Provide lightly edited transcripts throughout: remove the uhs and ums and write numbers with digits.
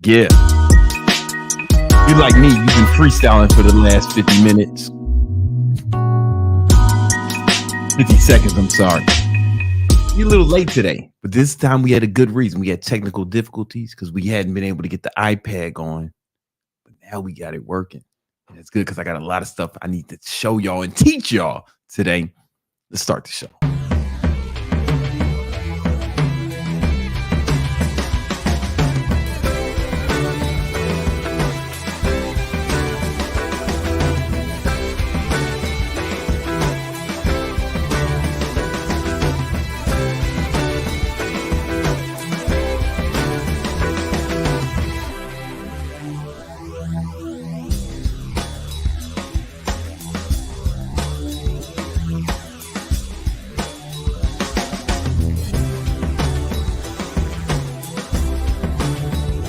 Yeah. You like me, you've been freestyling for the last 50 minutes. 50 seconds, I'm sorry. You're a little late today, but this time we had a good reason. We had technical difficulties because we hadn't been able to get the iPad going. But now we got it working. And it's good because I got a lot of stuff I need to show y'all and teach y'all today. Let's start the show.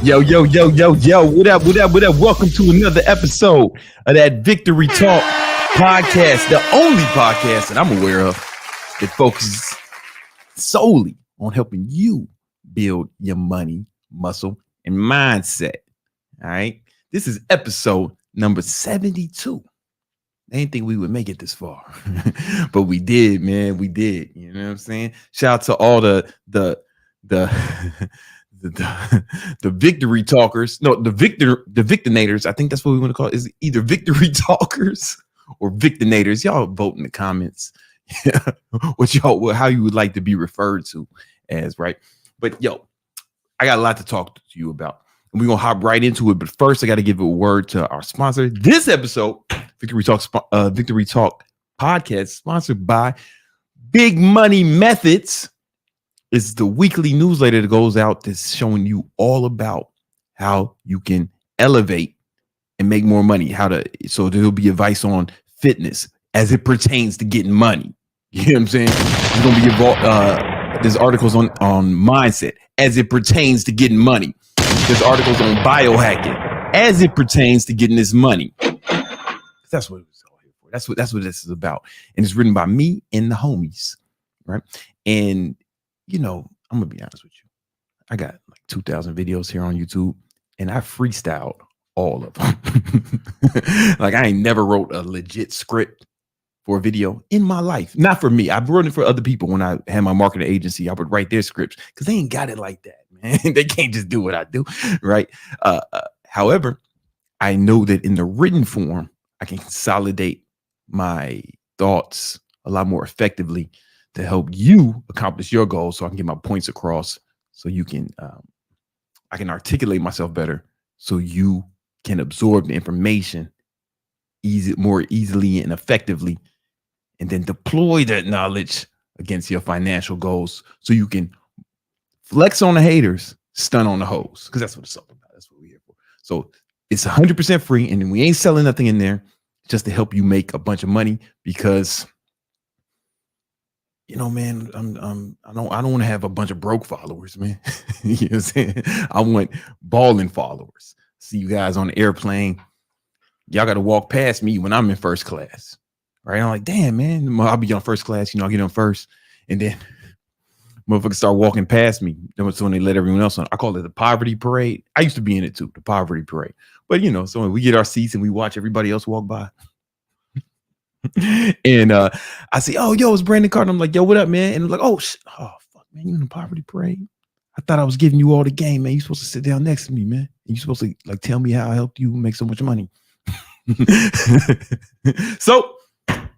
Yo, what up? Welcome to another episode of that Victory Talk podcast, the only podcast that I'm aware of that focuses solely on helping you build your money, muscle, and mindset. All right. This is episode number 72. I didn't think we would make it this far, but we did, man. We did. You know what I'm saying? Shout out to all the victory talkers. No, the victinators. I think that's what we want to call it. Is either victory talkers or victinators. Y'all vote in the comments. How you would like to be referred to as, right? But yo, I got a lot to talk to you about. And we're gonna hop right into it. But first, I got to give a word to our sponsor. This episode, Victory Talk podcast, sponsored by Big Money Methods. It's the weekly newsletter that goes out that's showing you all about how you can elevate and make more money. So there'll be advice on fitness as it pertains to getting money. You know what I'm saying? There's gonna be there's articles on mindset as it pertains to getting money. There's articles on biohacking as it pertains to getting this money. That's what it was all here for. That's what this is about. And it's written by me and the homies, right? And you know, I'm gonna be honest with you. I got like 2,000 videos here on YouTube, and I freestyled all of them. Like I ain't never wrote a legit script for a video in my life. Not for me. I've written it for other people. When I had my marketing agency, I would write their scripts because they ain't got it like that, man. They can't just do what I do, right? However, I know that in the written form, I can consolidate my thoughts a lot more effectively to help you accomplish your goals, so I can get my points across, so you can, I can articulate myself better, so you can absorb the information more easily and effectively, and then deploy that knowledge against your financial goals, so you can flex on the haters, stun on the hoes, because that's what it's all about. That's what we're here for. So it's 100% free, and we ain't selling nothing in there, just to help you make a bunch of money, because you know, man, I don't want to have a bunch of broke followers, man. You know what I'm saying? I want balling followers. See you guys on the airplane. Y'all got to walk past me when I'm in first class, right? I'm like, damn, man, I'll be on first class. You know, I get on first, and then motherfuckers start walking past me. That's when they let everyone else on. I call it the poverty parade. I used to be in it too, the poverty parade. But you know, so when we get our seats and we watch everybody else walk by. And I say, oh, yo, it's Brandon Carter. I'm like, yo, what up, man? And I'm like, oh, fuck, man, you in the poverty parade? I thought I was giving you all the game, man. You're supposed to sit down next to me, man. You're supposed to like tell me how I helped you make so much money. So,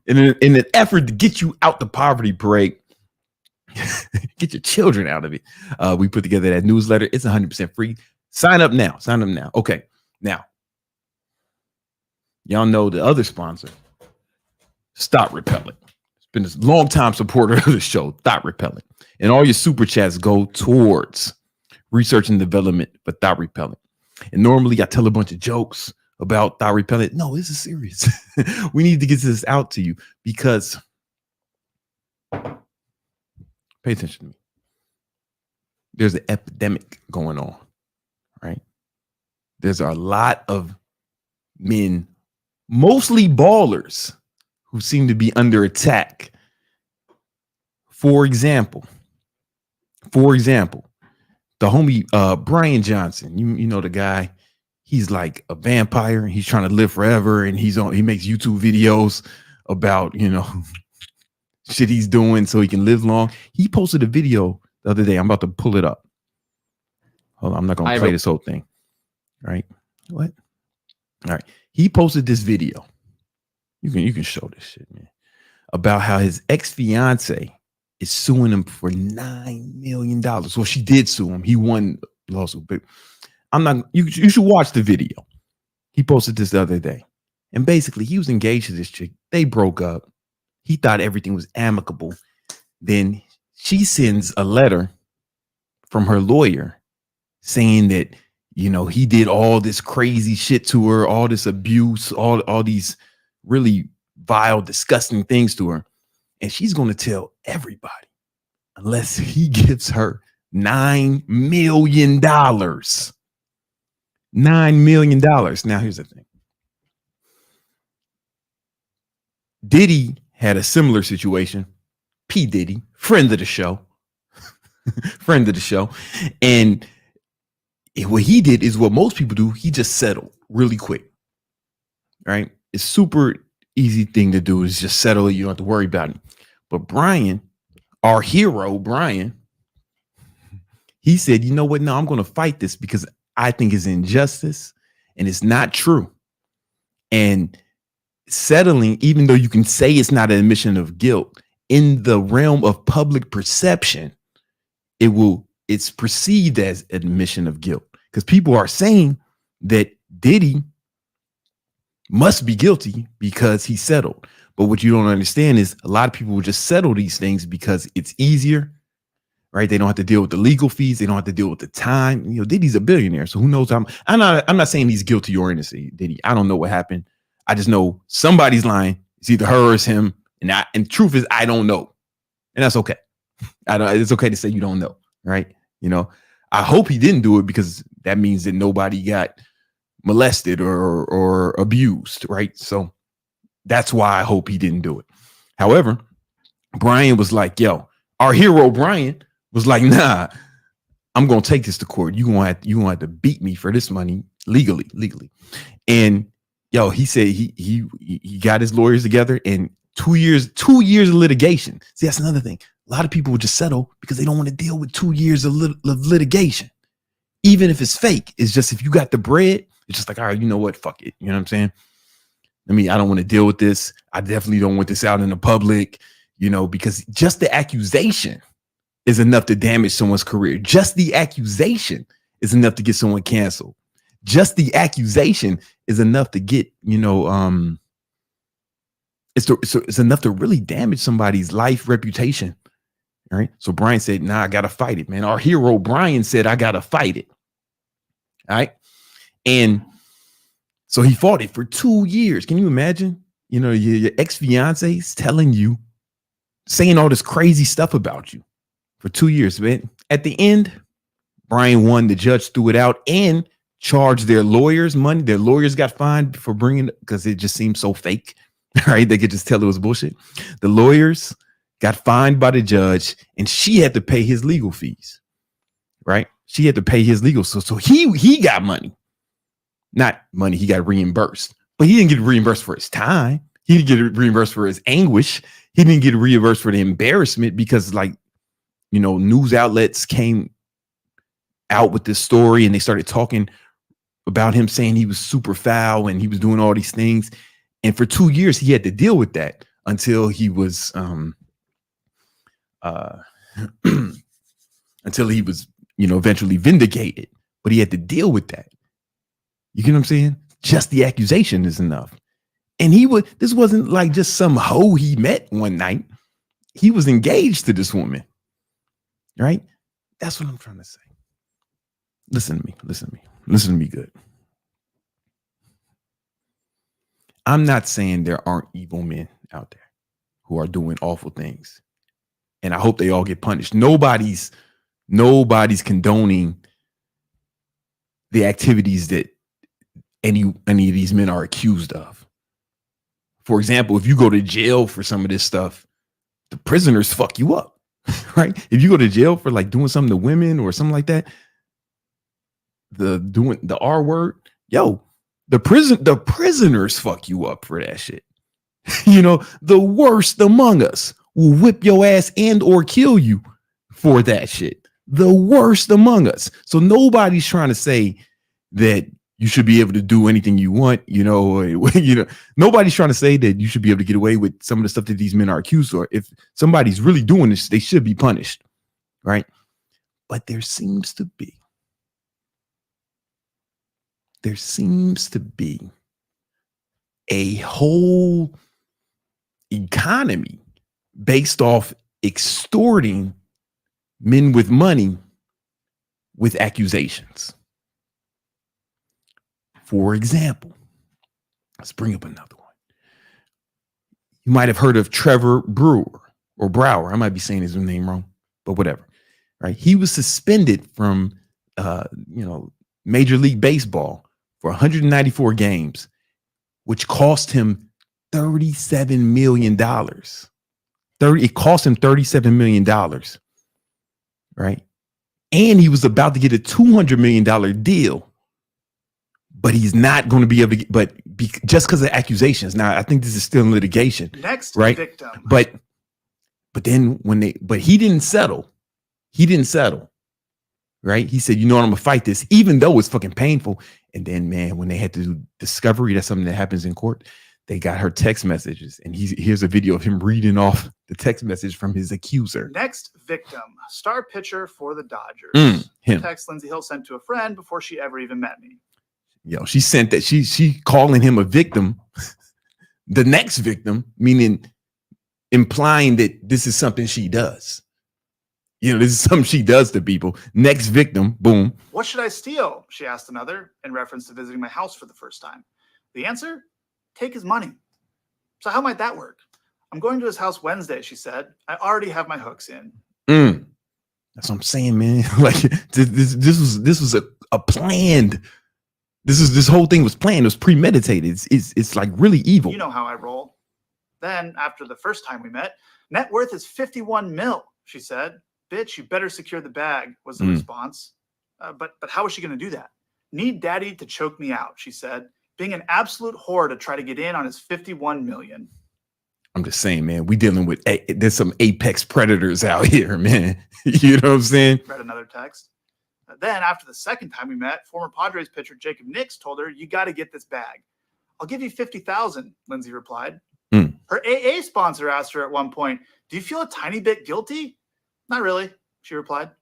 in an effort to get you out the poverty parade, get your children out of it, we put together that newsletter. It's 100% free. Sign up now. Okay, now, y'all know the other sponsor. Thot Repellent. It's been a long time supporter of the show, Thot Repellent. And all your super chats go towards research and development for Thot Repellent. And normally I tell a bunch of jokes about Thot Repellent. No, this is serious. We need to get this out to you because pay attention to me. There's an epidemic going on, right? There's a lot of men, mostly ballers, who seem to be under attack. For example, the homie Bryan Johnson, you know the guy, he's like a vampire and he's trying to live forever, and he makes YouTube videos about, you know, shit he's doing so he can live long. He posted a video the other day. I'm about to pull it up. Hold on, I'm not gonna play this whole thing. Right? What? All right. He posted this video. You can show this shit, man. About how his ex-fiance is suing him for $9 million. Well, she did sue him. He won the lawsuit, but I'm not. You should watch the video. He posted this the other day, and basically he was engaged to this chick. They broke up. He thought everything was amicable. Then she sends a letter from her lawyer saying that, you know, he did all this crazy shit to her, all this abuse, all these really vile, disgusting things to her. And she's going to tell everybody unless he gives her $9 million. $9 million. Now, here's the thing. Diddy had a similar situation. P. Diddy, friend of the show. Friend of the show. And what he did is what most people do. He just settled really quick. Right? It's super easy thing to do is just settle it. You don't have to worry about it. But Bryan, our hero, Bryan, he said, you know what? No, I'm going to fight this because I think it's injustice and it's not true. And settling, even though you can say it's not an admission of guilt, in the realm of public perception, it's perceived as admission of guilt because people are saying that Diddy must be guilty because he settled. But what you don't understand is a lot of people will just settle these things because it's easier, right? They don't have to deal with the legal fees. They don't have to deal with the time. You know, Diddy's a billionaire, so who knows? I'm not saying he's guilty or innocent, Diddy. I don't know what happened. I just know somebody's lying. It's either her or it's him. And truth is, I don't know. And that's okay. It's okay to say you don't know, right? You know, I hope he didn't do it because that means that nobody got molested or abused, right? So that's why I hope he didn't do it. However, Bryan was like, yo, our hero Bryan was like, nah, I'm gonna take this to court. You gonna have to beat me for this money legally. And yo, he said he got his lawyers together, and 2 years of litigation. See, that's another thing. A lot of people would just settle because they don't want to deal with 2 years of litigation. Even if it's fake, it's just if you got the bread, it's just like, all right, you know what? Fuck it. You know what I'm saying? I mean, I don't want to deal with this. I definitely don't want this out in the public, you know, because just the accusation is enough to damage someone's career. Just the accusation is enough to get someone canceled. Just the accusation is enough to get, you know, it's enough to really damage somebody's life, reputation. All right. So Bryan said, nah, I got to fight it, man. Our hero Bryan said, I got to fight it. All right. And so he fought it for 2 years. Can you imagine? You know, your ex-fiance is telling you, saying all this crazy stuff about you for 2 years, man. At the end, Bryan won. The judge threw it out and charged their lawyers money. Their lawyers got fined for bringing it because it just seemed so fake, right? They could just tell it was bullshit. The lawyers got fined by the judge, and she had to pay his legal fees, right? She had to pay his legal. So he got money. Not money, he got reimbursed, but he didn't get reimbursed for his time. He didn't get reimbursed for his anguish. He didn't get reimbursed for the embarrassment because, like, you know, news outlets came out with this story and they started talking about him saying he was super foul and he was doing all these things. And for 2 years, he had to deal with that until he was, you know, eventually vindicated. But he had to deal with that. You get what I'm saying? Just the accusation is enough. And this wasn't like just some hoe he met one night. He was engaged to this woman, right? That's what I'm trying to say. Listen to me good. I'm not saying there aren't evil men out there who are doing awful things. And I hope they all get punished. Nobody's condoning the activities that any of these men are accused of. For example, if you go to jail for some of this stuff, the prisoners fuck you up, right? If you go to jail for like doing something to women or something like that, doing the R word, yo, the prisoners fuck you up for that shit. You know, the worst among us will whip your ass and or kill you for that shit. The worst among us. So nobody's trying to say that you should be able to do anything you want, you know, nobody's trying to say that you should be able to get away with some of the stuff that these men are accused of. If somebody's really doing this, they should be punished, right? But there seems to be a whole economy based off extorting men with money with accusations. For example, let's bring up another one. You might have heard of Trevor Brewer or Brower. I might be saying his name wrong, but whatever. Right? He was suspended from, Major League Baseball for 194 games, which cost him $37 million. It cost him $37 million. Right? And he was about to get a $200 million deal. But he's not going to be able to just because of accusations. Now, I think this is still in litigation. Next, right? Victim. But then he didn't settle. Right? He said, you know what, I'm gonna fight this, even though it's fucking painful. And then, man, when they had to do discovery, that's something that happens in court. They got her text messages, and here's a video of him reading off the text message from his accuser. Next victim, star pitcher for the Dodgers. Him. Text Lindsay Hill sent to a friend before she ever even met me. Yo, she sent that. She calling him a victim, the next victim, meaning implying that this is something she does. You know, this is something she does to people. Next victim, boom. What should I steal? She asked another in reference to visiting my house for the first time. The answer? Take his money. So how might that work? I'm going to his house Wednesday, she said. I already have my hooks in. That's what I'm saying, man. Like this was a planned. This whole thing was planned. It was premeditated. It's like really evil. You know how I roll. Then after the first time we met, net worth is 51 mil, she said. Bitch, you better secure the bag, was the response. But how is she going to do that? Need daddy to choke me out, she said, being an absolute whore to try to get in on his 51 million. I'm just saying, man, we dealing with, there's some apex predators out here, man. You know what I'm saying? Read another text. Then after the second time we met, former Padres pitcher Jacob Nix told her, you got to get this bag. I'll give you 50,000, Lindsay replied. Her AA sponsor asked her at one point, do you feel a tiny bit guilty? Not really, she replied.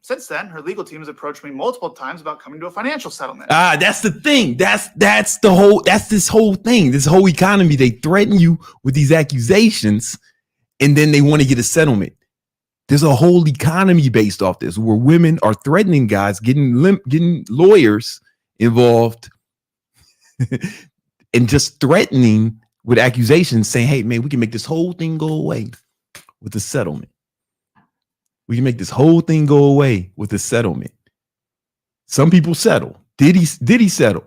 Since then, her legal team has approached me multiple times about coming to a financial settlement. That's the thing. That's this whole thing, this whole economy. They threaten you with these accusations, and then they want to get a settlement. There's a whole economy based off this, where women are threatening guys, getting lawyers involved, and just threatening with accusations, saying, "Hey, man, we can make this whole thing go away with a settlement. We can make this whole thing go away with a settlement." Some people settle. Did he settle?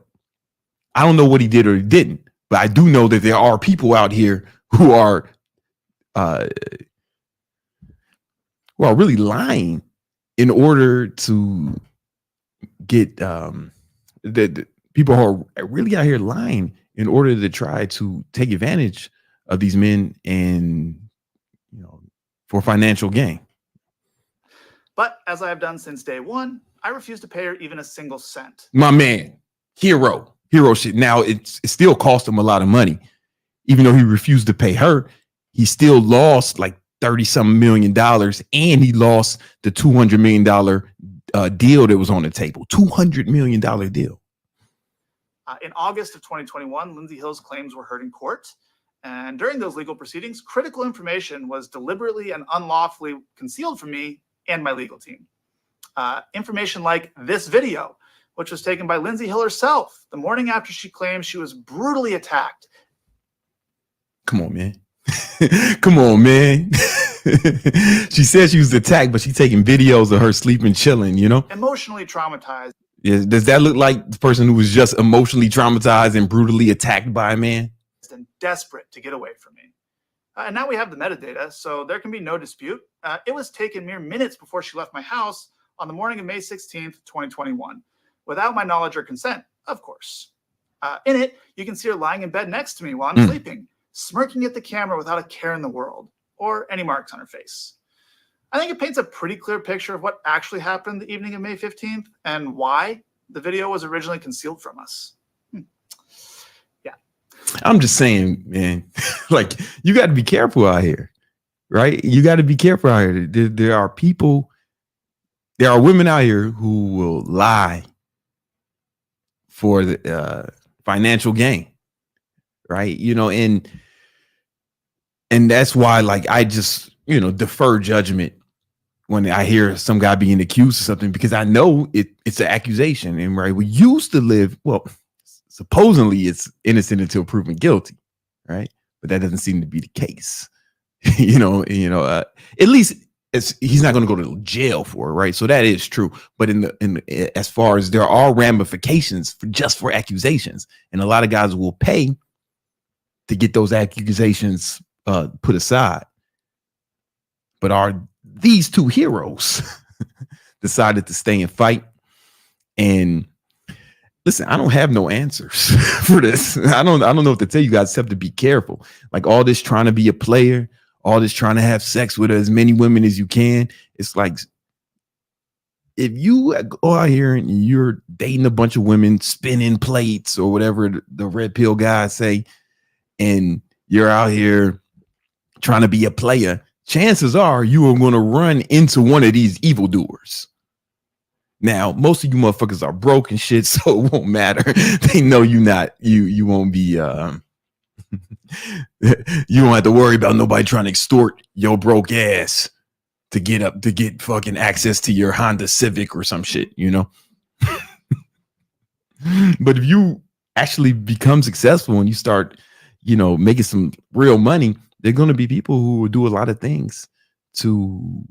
I don't know what he did or he didn't, but I do know that there are people out here who are really lying in order to get the people who are really out here lying in order to try to take advantage of these men and, for financial gain. But as I have done since day one, I refuse to pay her even a single cent. My man, hero shit. Now it still cost him a lot of money. Even though he refused to pay her, he still lost like $30-something million, and he lost the $200 million deal that was on the table. $200 million deal. In August of 2021, Lindsay Hill's claims were heard in court. And during those legal proceedings, critical information was deliberately and unlawfully concealed from me and my legal team. Information like this video, which was taken by Lindsay Hill herself the morning after she claimed she was brutally attacked. Come on, man. Come on, man. She said she was attacked, but she's taking videos of her sleeping, chilling, Emotionally traumatized. Yeah, does that look like the person who was just emotionally traumatized and brutally attacked by a man? And desperate to get away from me. And now we have the metadata, so there can be no dispute. It was taken mere minutes before she left my house on the morning of May 16th, 2021. without my knowledge or consent, of course. In it, you can see her lying in bed next to me while I'm sleeping, smirking at the camera without a care in the world, or any marks on her face. I think it paints a pretty clear picture of what actually happened the evening of May 15th and why the video was originally concealed from us. Yeah. I'm just saying, man, like, you got to be careful out here, right? You got to be careful out here. There are women out here who will lie for the financial gain, right? And that's why, like, I just, defer judgment when I hear some guy being accused of something, because I know it's an accusation. And right, we used to live, well, supposedly it's innocent until proven guilty, right? But that doesn't seem to be the case. At least he's not going to go to jail for it, right? So that is true. But as far as there are ramifications for accusations, and a lot of guys will pay to get those accusations put aside. But are these two heroes decided to stay and fight? And listen, I don't have no answers for this. I don't know what to tell you guys except to be careful. Like, all this trying to be a player, all this trying to have sex with as many women as you can. It's like, if you go out here and you're dating a bunch of women, spinning plates or whatever the red pill guys say, and you're out here trying to be a player, chances are you are going to run into one of these evildoers. Now, most of you motherfuckers are broke and shit, so it won't matter. They know you won't be, you don't have to worry about nobody trying to extort your broke ass to get fucking access to your Honda Civic or some shit, But if you actually become successful and you start, making some real money, there are going to be people who will do a lot of things to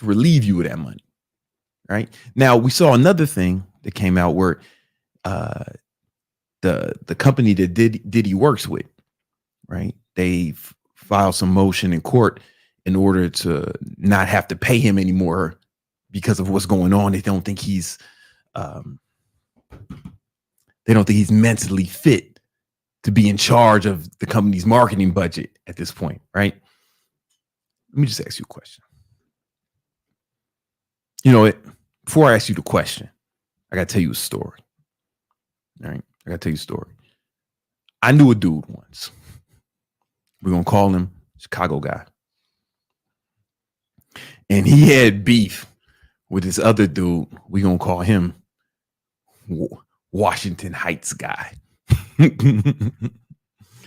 relieve you of that money. Right now, we saw another thing that came out where the company that Diddy works with, right? They filed some motion in court in order to not have to pay him anymore because of what's going on. They don't think he's mentally fit to be in charge of the company's marketing budget at this point, right? Let me just ask you a question. Before I ask you the question, I got to tell you a story. All right. I got to tell you a story. I knew a dude once. We're going to call him Chicago guy. And he had beef with this other dude. We're going to call him Washington Heights guy.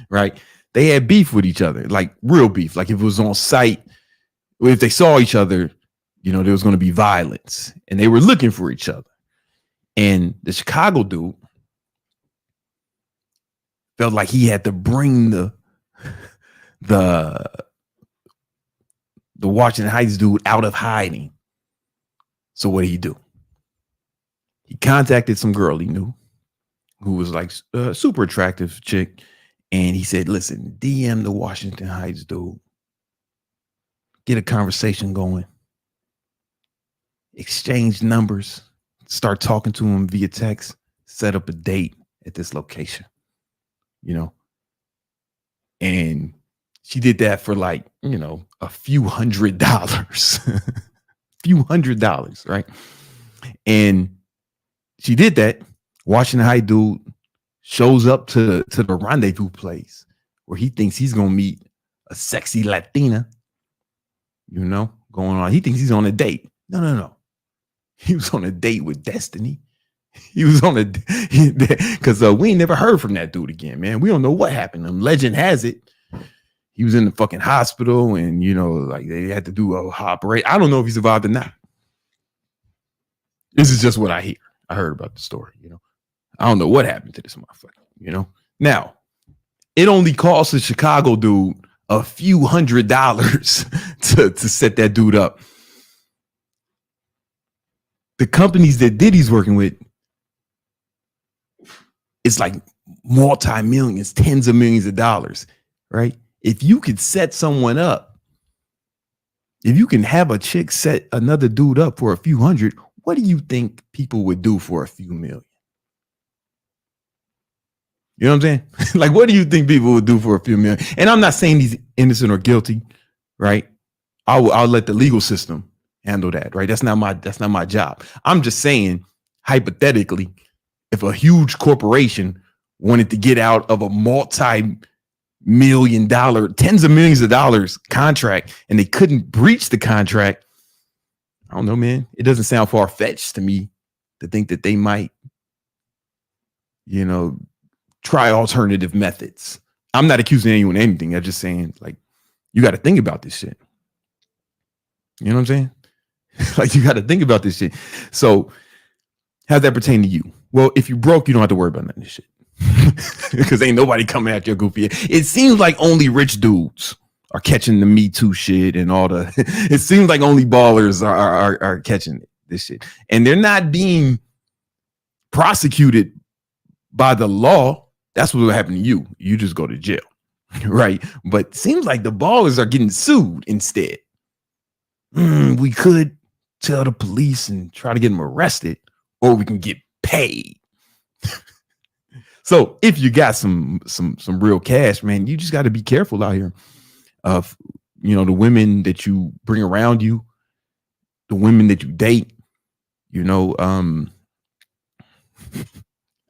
Right? They had beef with each other, like real beef. Like, if it was on site, if they saw each other, there was going to be violence, and they were looking for each other. And the Chicago dude felt like he had to bring the Washington Heights dude out of hiding. So what did he do? He contacted some girl he knew who was like a super attractive chick. And he said, listen, DM the Washington Heights dude. Get a conversation going. Exchange numbers. Start talking to him via text. Set up a date at this location. And she did that for like, a few $100s. Few $100s, right? And she did that. Washington Heights dude shows up to the rendezvous place where he thinks he's gonna meet a sexy Latina, going on. He thinks he's on a date. No. He was on a date with Destiny. He was on because we ain't never heard from that dude again, man. We don't know what happened to him. Legend has it he was in the fucking hospital, and like they had to do a operation. I don't know if he survived or not. This is just what I hear. I heard about the story. I don't know what happened to this motherfucker. Now, it only cost the Chicago dude a few $100s to set that dude up. The companies that Diddy's working with, it's like multi-millions, tens of millions of dollars, right? If you could set someone up, If you can have a chick set another dude up for a few hundred, what do you think people would do for a few million? You know what I'm saying? Like, what do you think people would do for a few million? And I'm not saying he's innocent or guilty, right? I'll let the legal system handle that, right? That's not my job. I'm just saying, hypothetically, if a huge corporation wanted to get out of a multi-million-dollar, tens of millions of dollars contract, and they couldn't breach the contract, I don't know, man. It doesn't sound far-fetched to me to think that they might, try alternative methods. I'm not accusing anyone of anything. I'm just saying, like, you got to think about this shit. You know what I'm saying? Like, you got to think about this shit. So how's that pertain to you? Well, if you broke, you don't have to worry about none of this shit. Because ain't nobody coming at your goofy. It seems like only rich dudes are catching the Me Too shit and all the. It seems like only ballers are catching this shit, and they're not being prosecuted by the law. That's what will happen to you. You just go to jail, right? But it seems like the ballers are getting sued instead. We could tell the police and try to get them arrested, or we can get paid. So if you got some real cash, man, you just got to be careful out here of, the women that you bring around you, the women that you date.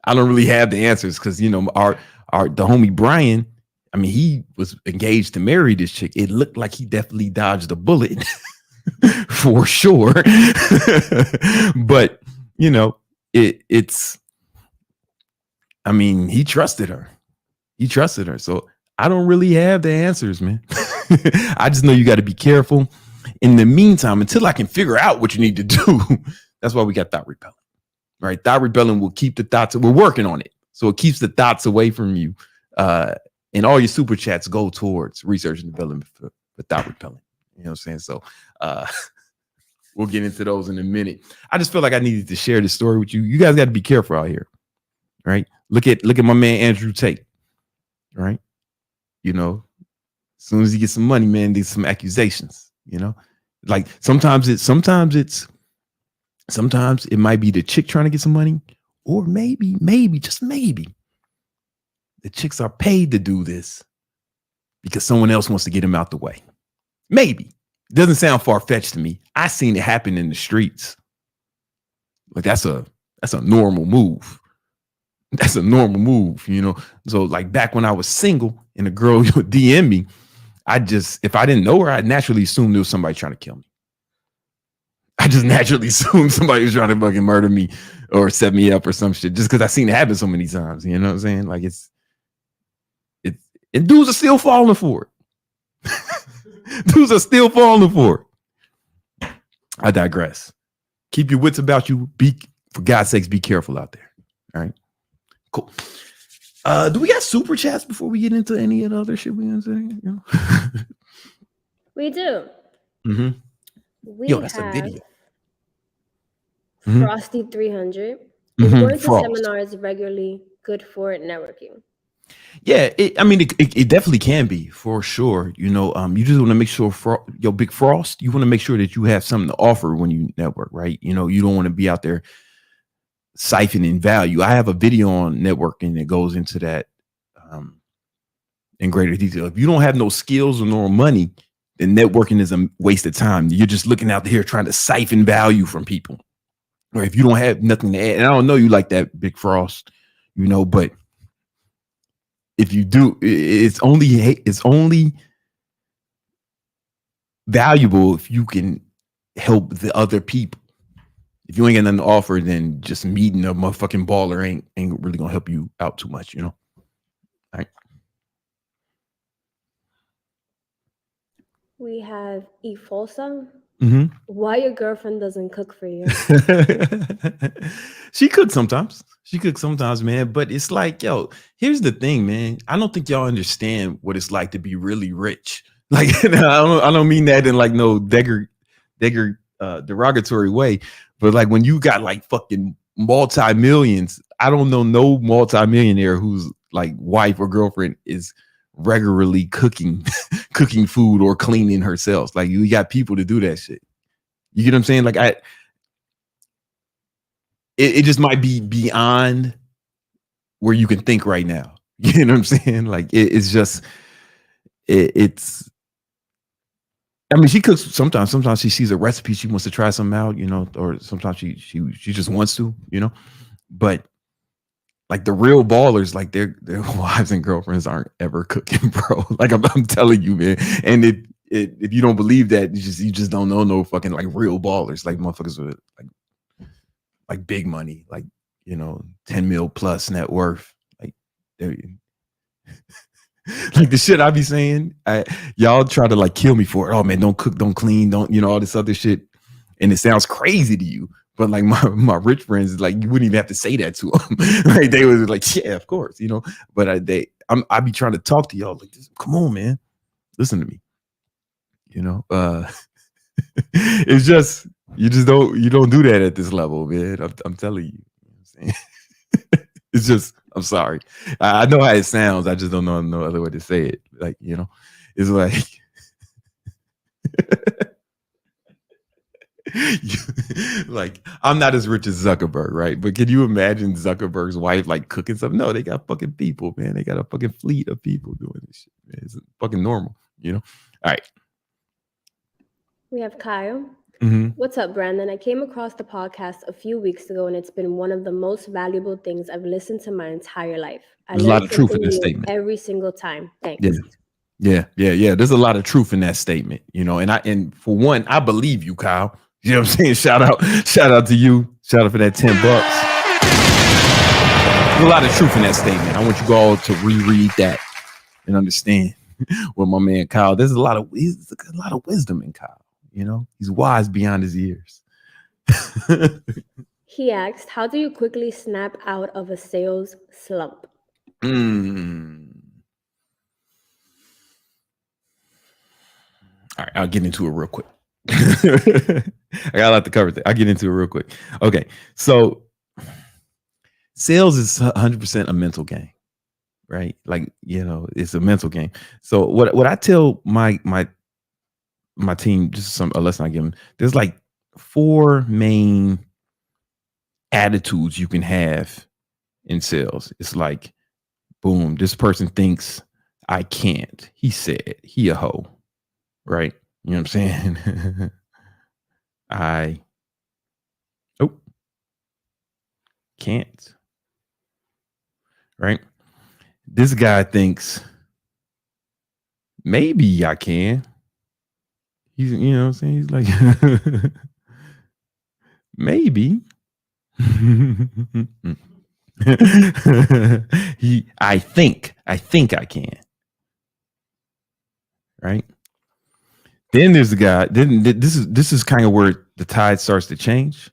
I don't really have the answers because, the homie Bryan, I mean, he was engaged to marry this chick. It looked like he definitely dodged a bullet for sure. But, it's, I mean, he trusted her. So I don't really have the answers, man. I just know you got to be careful. In the meantime, until I can figure out what you need to do, that's why we got Thot repellent. Right, Thot repellent will keep the thoughts. We're working on it, so it keeps the thoughts away from you. And all your super chats go towards research and development for Thot repellent. You know what I'm saying? So we'll get into those in a minute. I just feel like I needed to share this story with you. You guys got to be careful out here, right? Look at my man Andrew Tate, right? As soon as he gets some money, man, there's some accusations. Like sometimes it might be the chick trying to get some money, or maybe, just maybe, the chicks are paid to do this because someone else wants to get him out the way. Maybe. It doesn't sound far-fetched to me. I seen it happen in the streets. Like that's a normal move. That's a normal move, So like back when I was single and a girl would DM me, if I didn't know her, I'd naturally assume there was somebody trying to kill me. I just naturally assumed somebody was trying to fucking murder me or set me up or some shit just because I've seen it happen so many times. You know what I'm saying? Like and dudes are still falling for it. Dudes are still falling for it. I digress. Keep your wits about you. For God's sakes, be careful out there. All right. Cool. Do we got super chats before we get into any of the other shit we want to say? We do. Mm-hmm. That's a video. Frosty 300. Is going to seminars regularly good for networking? Yeah, it definitely can be for sure. You just want to make sure Big Frost, you want to make sure that you have something to offer when you network, right? You don't want to be out there siphoning value. I have a video on networking that goes into that in greater detail. If you don't have no skills or no money, then networking is a waste of time. You're just looking out here trying to siphon value from people. Or if you don't have nothing to add, and I don't know you like that, Big Frost, but if you do, it's only valuable if you can help the other people. If you ain't got nothing to offer, then just meeting a motherfucking baller ain't really gonna help you out too much, All right. We have Efolsa. Mm-hmm. Why your girlfriend doesn't cook for you? She cooks sometimes, man. But it's like, here's the thing, man. I don't think y'all understand what it's like to be really rich. Like, I don't mean that in like no derogatory way. But like when you got like fucking multi-millions, I don't know no multi-millionaire whose like wife or girlfriend is regularly cooking food or cleaning herself. Like you got people to do that shit. You get what I'm saying? Like it just might be beyond where you can think right now. You know what I'm saying? Like it's just it's. I mean, she cooks sometimes. Sometimes she sees a recipe, she wants to try something out, you know, or sometimes she just wants to, you know. But like the real ballers, like their wives and girlfriends aren't ever cooking, bro. Like I'm telling you, man. And if you don't believe that, you just don't know no fucking like real ballers, like motherfuckers with like big money, like, you know, 10 mil plus net worth, like like the shit I be saying, y'all try to like kill me for it. Oh man, don't cook, don't clean, don't, you know, all this other shit. And it sounds crazy to you, but like my rich friends, like you wouldn't even have to say that to them. Like they was like, yeah, of course, you know. But I be trying to talk to y'all like, come on, man, listen to me. You know, it's just you don't do that at this level, man. I'm telling you. You know what I'm saying? It's just, I'm sorry. I know how it sounds. I just don't know no other way to say it. Like, you know, it's like, like I'm not as rich as Zuckerberg, right? But can you imagine Zuckerberg's wife like cooking something? No, they got fucking people, man. They got a fucking fleet of people doing this shit, man. It's fucking normal, you know? All right. We have Kyle. Mm-hmm. What's up, Brandon? I came across the podcast a few weeks ago, and it's been one of the most valuable things I've listened to my entire life. There's a lot of truth in that statement. Every single time. Thanks. Yeah. There's a lot of truth in that statement, you know. And for one, I believe you, Kyle. You know what I'm saying? Shout out to you. Shout out for that $10. There's a lot of truth in that statement. I want you all to reread that and understand what my man Kyle. There's a lot of wisdom in Kyle. You know, he's wise beyond his years. He asked, how do you quickly snap out of a sales slump? All right, I'll get into it real quick. I got a lot to cover. I'll get into it real quick. Okay, so sales is 100% a mental game, right? Like, you know, it's a mental game. So what I tell my team, just a lesson I give them, there's like 4 main attitudes you can have in sales. It's like, boom, this person thinks I can't. He said, he a hoe, right? You know what I'm saying? Can't, right? This guy thinks maybe I can. He's, you know what I'm saying? He's like, maybe. I think I can. Right? Then there's the guy. Then this is kind of where the tide starts to change.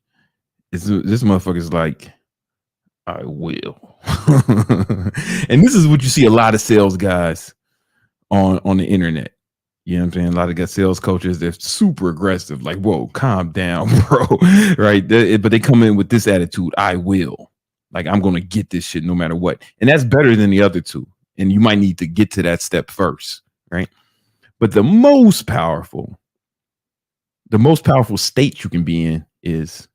This motherfucker's like, I will. And this is what you see a lot of sales guys on the internet. You know what I'm saying? A lot of sales coaches, they're super aggressive, like, whoa, calm down, bro. Right? But they come in with this attitude, I will. Like, I'm going to get this shit no matter what. And that's better than the other two. And you might need to get to that step first, right? But the most powerful state you can be in is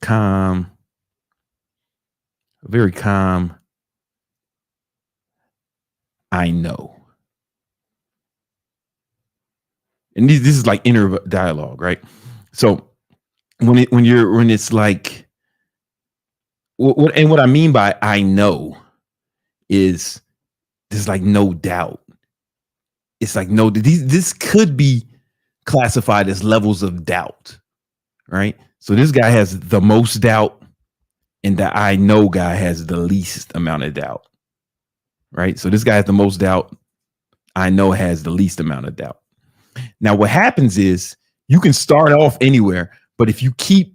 calm, very calm. I know. And this is like inner dialogue, right? So when it's like, what I mean by I know is there's like no doubt. It's like no, this could be classified as levels of doubt, right? So this guy has the most doubt, and the I know guy has the least amount of doubt. Right? So this guy has the most doubt. I know has the least amount of doubt. Now, what happens is you can start off anywhere, but if you keep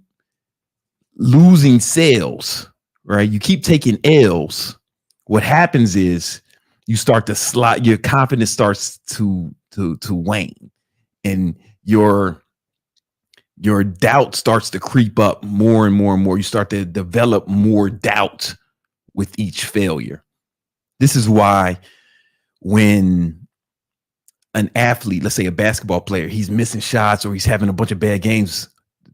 losing sales, right? You keep taking L's. What happens is you start to slide. Your confidence starts to wane, and your doubt starts to creep up more and more and more. You start to develop more doubt with each failure. This is why when an athlete, let's say a basketball player, he's missing shots or he's having a bunch of bad games,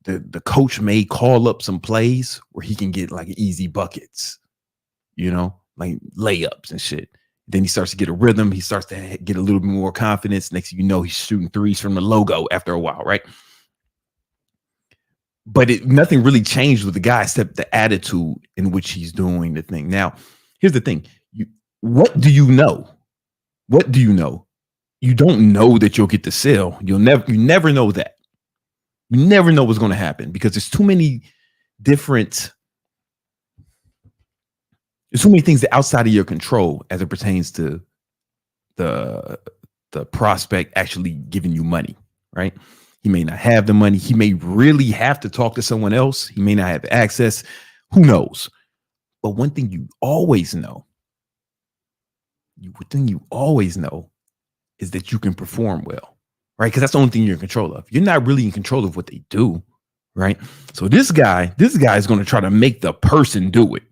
the coach may call up some plays where he can get like easy buckets, you know, like layups and shit. Then he starts to get a rhythm. He starts to get a little bit more confidence. Next thing you know, he's shooting threes from the logo after a while, right? But nothing really changed with the guy except the attitude in which he's doing the thing. Now, here's the thing. What do you know? What do you know? You don't know that you'll get the sale. You never know that. You never know what's going to happen because there's too many things that outside of your control as it pertains to the prospect actually giving you money, right? He may not have the money. He may really have to talk to someone else. He may not have access. Who knows? But one thing you always know, is that you can perform well, right? Because that's the only thing you're in control of. You're not really in control of what they do, right? So this guy is going to try to make the person do it.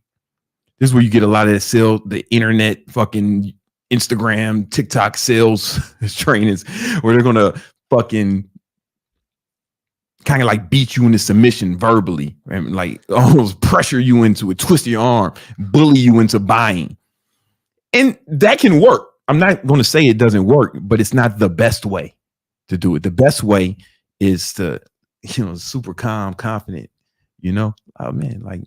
This is where you get a lot of the internet, fucking Instagram, TikTok sales trainings, where they're going to fucking kind of like beat you into submission verbally, right? Like almost pressure you into it, twist your arm, bully you into buying. And that can work. I'm not going to say it doesn't work, but it's not the best way to do it. The best way is to, super calm, confident, oh man, like,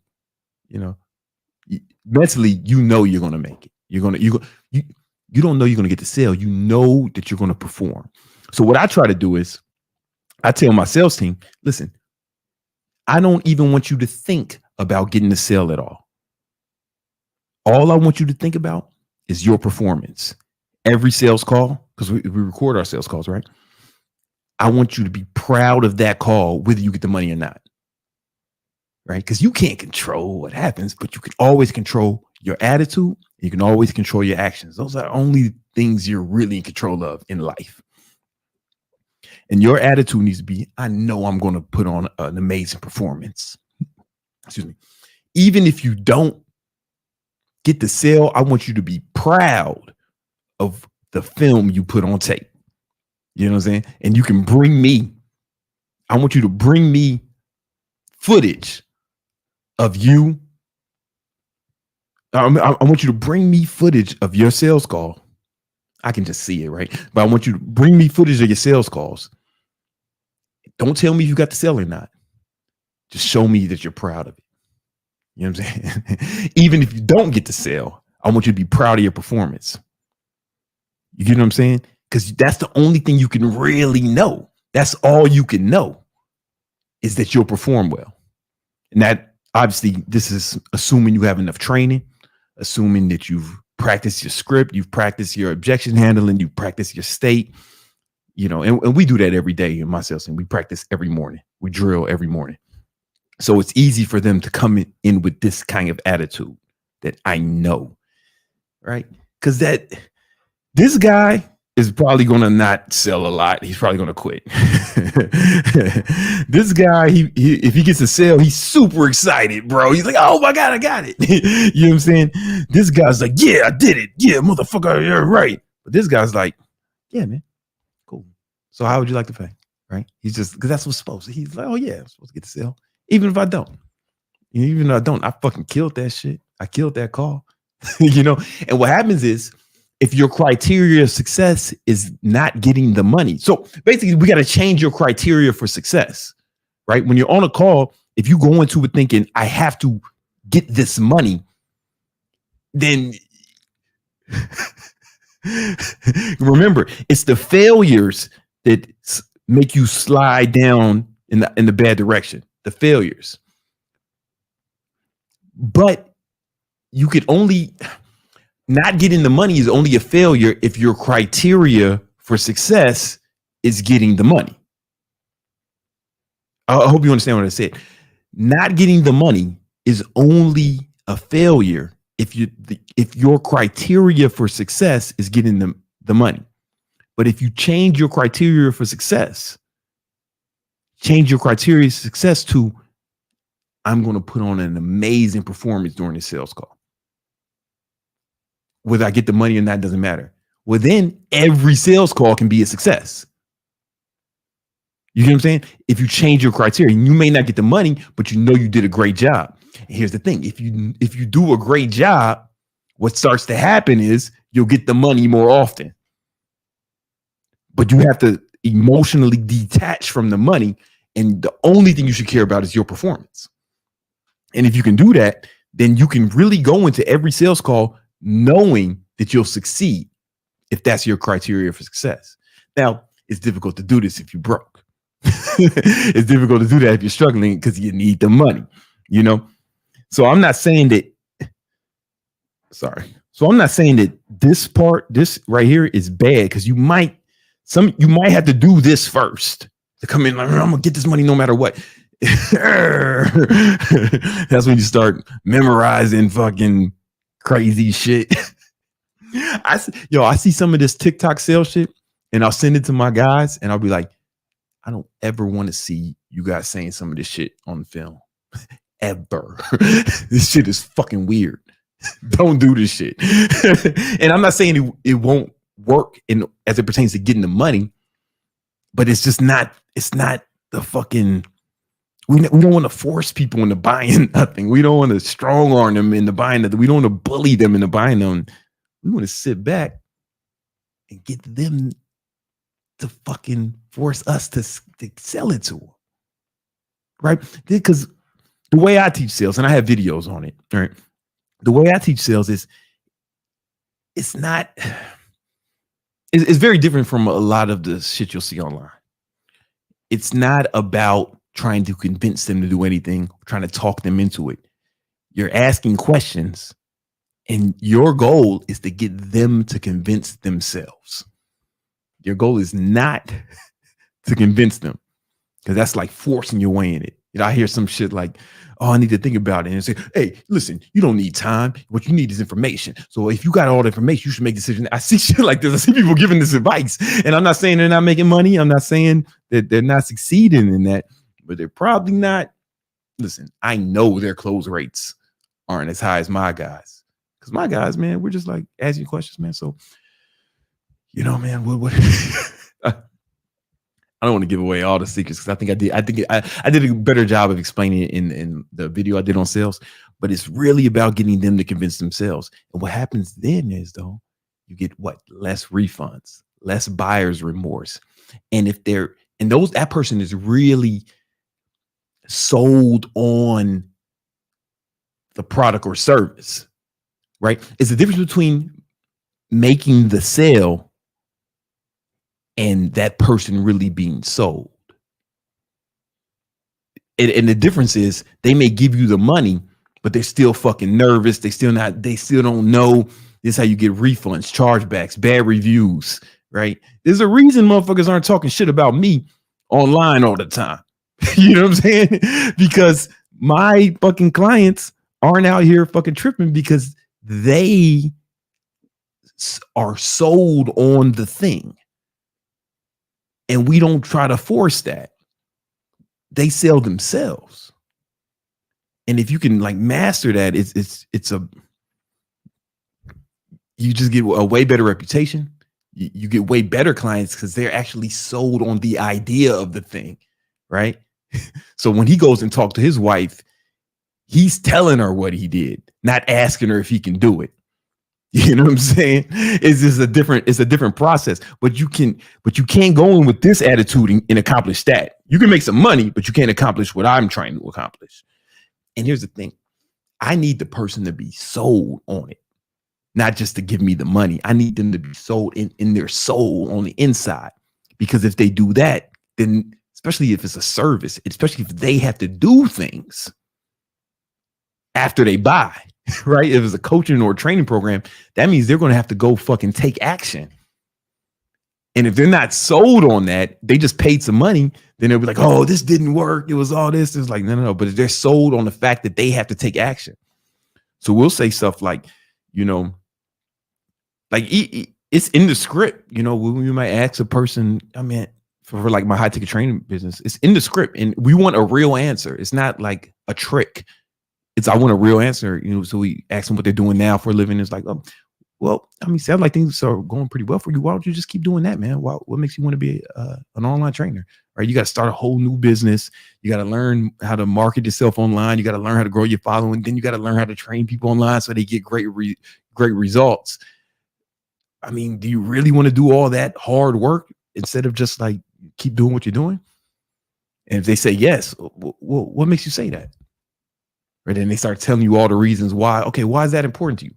mentally, you're going to make it. You don't know you're going to get the sale. You know that you're going to perform. So what I try to do is I tell my sales team, listen, I don't even want you to think about getting the sale at all. All I want you to think about is your performance. Every sales call, because we record our sales calls, right? I want you to be proud of that call, whether you get the money or not, right? Because you can't control what happens, but you can always control your attitude. You can always control your actions. Those are the only things you're really in control of in life. And your attitude needs to be, I know I'm going to put on an amazing performance. Excuse me. Even if you don't get the sale, I want you to be proud of the film you put on tape. You know what I'm saying? And you can I want you to bring me footage of you. I want you to bring me footage of your sales call. I can just see it, right? But I want you to bring me footage of your sales calls. Don't tell me if you got the sale or not. Just show me that you're proud of it. You know what I'm saying? Even if you don't get the sale, I want you to be proud of your performance. You get what I'm saying? Because that's the only thing you can really know. That's all you can know is that you'll perform well. And that obviously, this is assuming you have enough training, assuming that you've practiced your script, you've practiced your objection handling, you've practiced your state, and we do that every day in my sales team. We practice every morning. We drill every morning. So it's easy for them to come in with this kind of attitude that I know, right? Because this guy is probably going to not sell a lot. He's probably going to quit. This guy, if he gets a sale, he's super excited, bro. He's like, oh my God, I got it. You know what I'm saying? This guy's like, yeah, I did it. Yeah, motherfucker, you're right. But this guy's like, yeah, man, cool. So how would you like to pay? Right? He's just, because that's what's supposed to. He's like, oh yeah, I'm supposed to get the sale. Even if I don't. Even though I don't, I fucking killed that shit. I killed that call. And what happens is, if your criteria of success is not getting the money. So basically, we got to change your criteria for success, right? When you're on a call, if you go into it thinking, I have to get this money, then remember, it's the failures that make you slide down in the bad direction, the failures. But you could only... Not getting the money is only a failure if your criteria for success is getting the money. I hope you understand what I said. Not getting the money is only a failure if your criteria for success is getting the money. But if you change your criteria for success, change your criteria of success to, I'm going to put on an amazing performance during the sales call. whether I get the money or not doesn't matter. Well, then every sales call can be a success. You get what I'm saying? If you change your criteria, you may not get the money, but you know you did a great job. And here's the thing: if you do a great job, what starts to happen is you'll get the money more often. But you have to emotionally detach from the money, and the only thing you should care about is your performance. And if you can do that, then you can really go into every sales call knowing that you'll succeed if that's your criteria for success. Now, it's difficult to do this if you're broke. It's difficult to do that if you're struggling because you need the money, you know? So I'm not saying that, this right here is bad, because you might have to do this first to come in like, I'm gonna get this money no matter what. That's when you start memorizing fucking crazy shit. I see some of this TikTok sales shit, and I'll send it to my guys, and I'll be like, I don't ever want to see you guys saying some of this shit on film. Ever. This shit is fucking weird. Don't do this shit. And I'm not saying it won't work as it pertains to getting the money, but it's just not, the fucking, we don't want to force people into buying nothing. We don't want to strong arm them into buying nothing. We don't want to bully them into buying them. We want to sit back and get them to fucking force us to sell it to them. Right? Because the way I teach sales, and I have videos on it, right? The way I teach sales is, it's very different from a lot of the shit you'll see online. It's not about trying to convince them to do anything, trying to talk them into it. You're asking questions, and your goal is to get them to convince themselves. Your goal is not to convince them, because that's like forcing your way in it. You know, I hear some shit like, oh, I need to think about it. And say, hey, listen, you don't need time. What you need is information. So if you got all the information, you should make a decision. I see shit like this. I see people giving this advice. And I'm not saying they're not making money. I'm not saying that they're not succeeding in that, but they're probably not. Listen, I know their close rates aren't as high as my guys. Because my guys, man, we're just like asking questions, man. So, you know, man, what I don't want to give away all the secrets, because I think I did a better job of explaining it in the video I did on sales, but it's really about getting them to convince themselves. And what happens then is, though, you get less refunds, less buyer's remorse. And that person is really sold on the product or service, right? It's the difference between making the sale and that person really being sold. And the difference is, they may give you the money, but they're still fucking nervous. They still don't know. This is how you get refunds, chargebacks, bad reviews, right? There's a reason motherfuckers aren't talking shit about me online all the time. You know what I'm saying? Because my fucking clients aren't out here fucking tripping because they are sold on the thing. And we don't try to force that. They sell themselves. And if you can master that, you just get a way better reputation. You get way better clients because they're actually sold on the idea of the thing, right? So when he goes and talks to his wife, he's telling her what he did, not asking her if he can do it. You know what I'm saying? It's just a different process. But you can't go in with this attitude and accomplish that. You can make some money, but you can't accomplish what I'm trying to accomplish. And here's the thing. I need the person to be sold on it, not just to give me the money. I need them to be sold in their soul on the inside. Because if they do that, then especially if it's a service, especially if they have to do things after they buy, right? If it's a coaching or a training program, that means they're going to have to go fucking take action. And if they're not sold on that, they just paid some money, then they'll be like, oh, this didn't work. It was all this. It's like, no. But if they're sold on the fact that they have to take action. So we'll say stuff like, it's in the script, we might ask a person, for my high ticket training business, it's in the script and we want a real answer. It's not like a trick. I want a real answer, so we ask them what they're doing now for a living. It's like, oh, Well, I mean, sounds like things are going pretty well for you. Why don't you just keep doing that, man? What makes you want to be an online trainer? Right? You got to start a whole new business. You got to learn how to market yourself online. You got to learn how to grow your following. Then you got to learn how to train people online so they get great results. I mean, do you really want to do all that hard work instead of just like keep doing what you're doing? And if they say yes, what makes you say that? Right? And they start telling you all the reasons why. Okay, why is that important to you?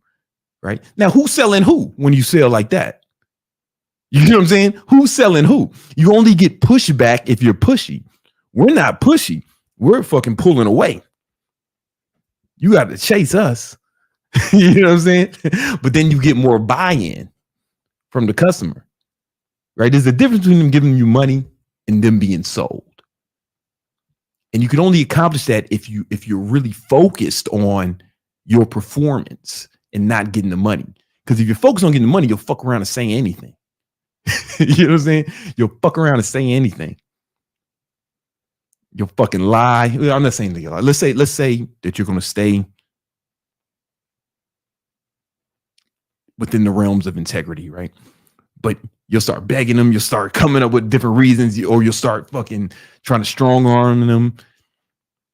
Right now, who's selling who when you sell like that? You know what I'm saying? Who's selling who? You only get pushback if you're pushy. We're not pushy. We're fucking pulling away. You got to chase us. You know what I'm saying? But then you get more buy-in from the customer. Right? There's a difference between them giving you money and them being sold. And you can only accomplish that if you're really focused on your performance and not getting the money. Because if you're focused on getting the money, you'll fuck around and say anything. You know what I'm saying? You'll fuck around and say anything. You'll fucking lie. I'm not saying that you'll lie. Let's say that you're going to stay within the realms of integrity, right? But you'll start begging them. You'll start coming up with different reasons, or you'll start fucking trying to strong arm them.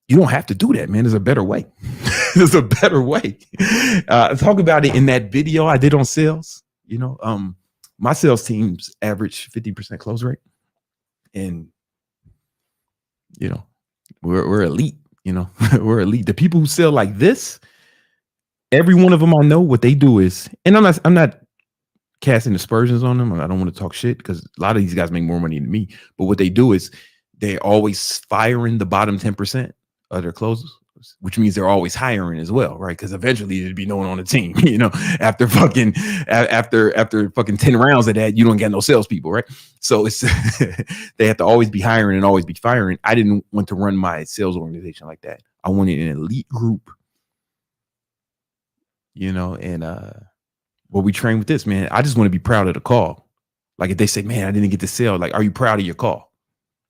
You don't have to do that, man. There's a better way. There's a better way. Talk about it in that video I did on sales. You know, my sales teams average 50% close rate, and you know, we're elite. You know, we're elite. The people who sell like this, every one of them I know what they do is, and I'm not casting aspersions on them. I don't want to talk shit because a lot of these guys make more money than me. But what they do is they're always firing the bottom 10% of their closers, which means they're always hiring as well, right? Because eventually there'd be no one on the team. You know, after fucking 10 rounds of that, you don't get no salespeople, right? So it's they have to always be hiring and always be firing. I didn't want to run my sales organization like that. I wanted an elite group, you know, and what we train with this, man, I just want to be proud of the call. Like if they say, man, I didn't get the sale, like, are you proud of your call?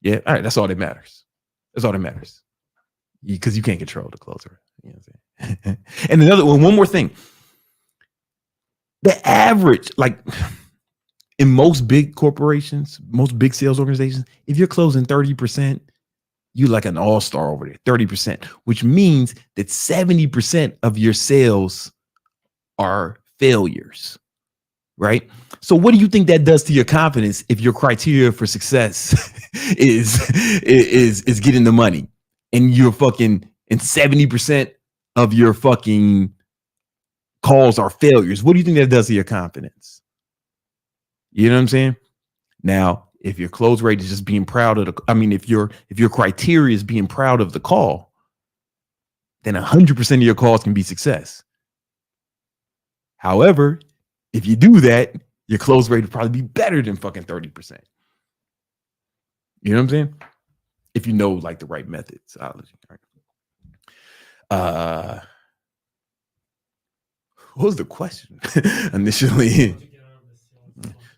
Yeah, all right, that's all that matters. That's all that matters. Because you can't control the closer. You know what I'm saying? And another one more thing. The average, like in most big corporations, most big sales organizations, if you're closing 30%, you're like an all-star over there, 30%, which means that 70% of your sales are failures, right? So what do you think that does to your confidence if your criteria for success is getting the money? And you're fucking, and 70% of your fucking calls are failures. What do you think that does to your confidence? You know what I'm saying? Now, if your close rate is just being proud of if your criteria is being proud of the call, then 100% of your calls can be success. However, if you do that, your close rate would probably be better than fucking 30%. You know what I'm saying? If you know like the right methods. Right? What was the question initially?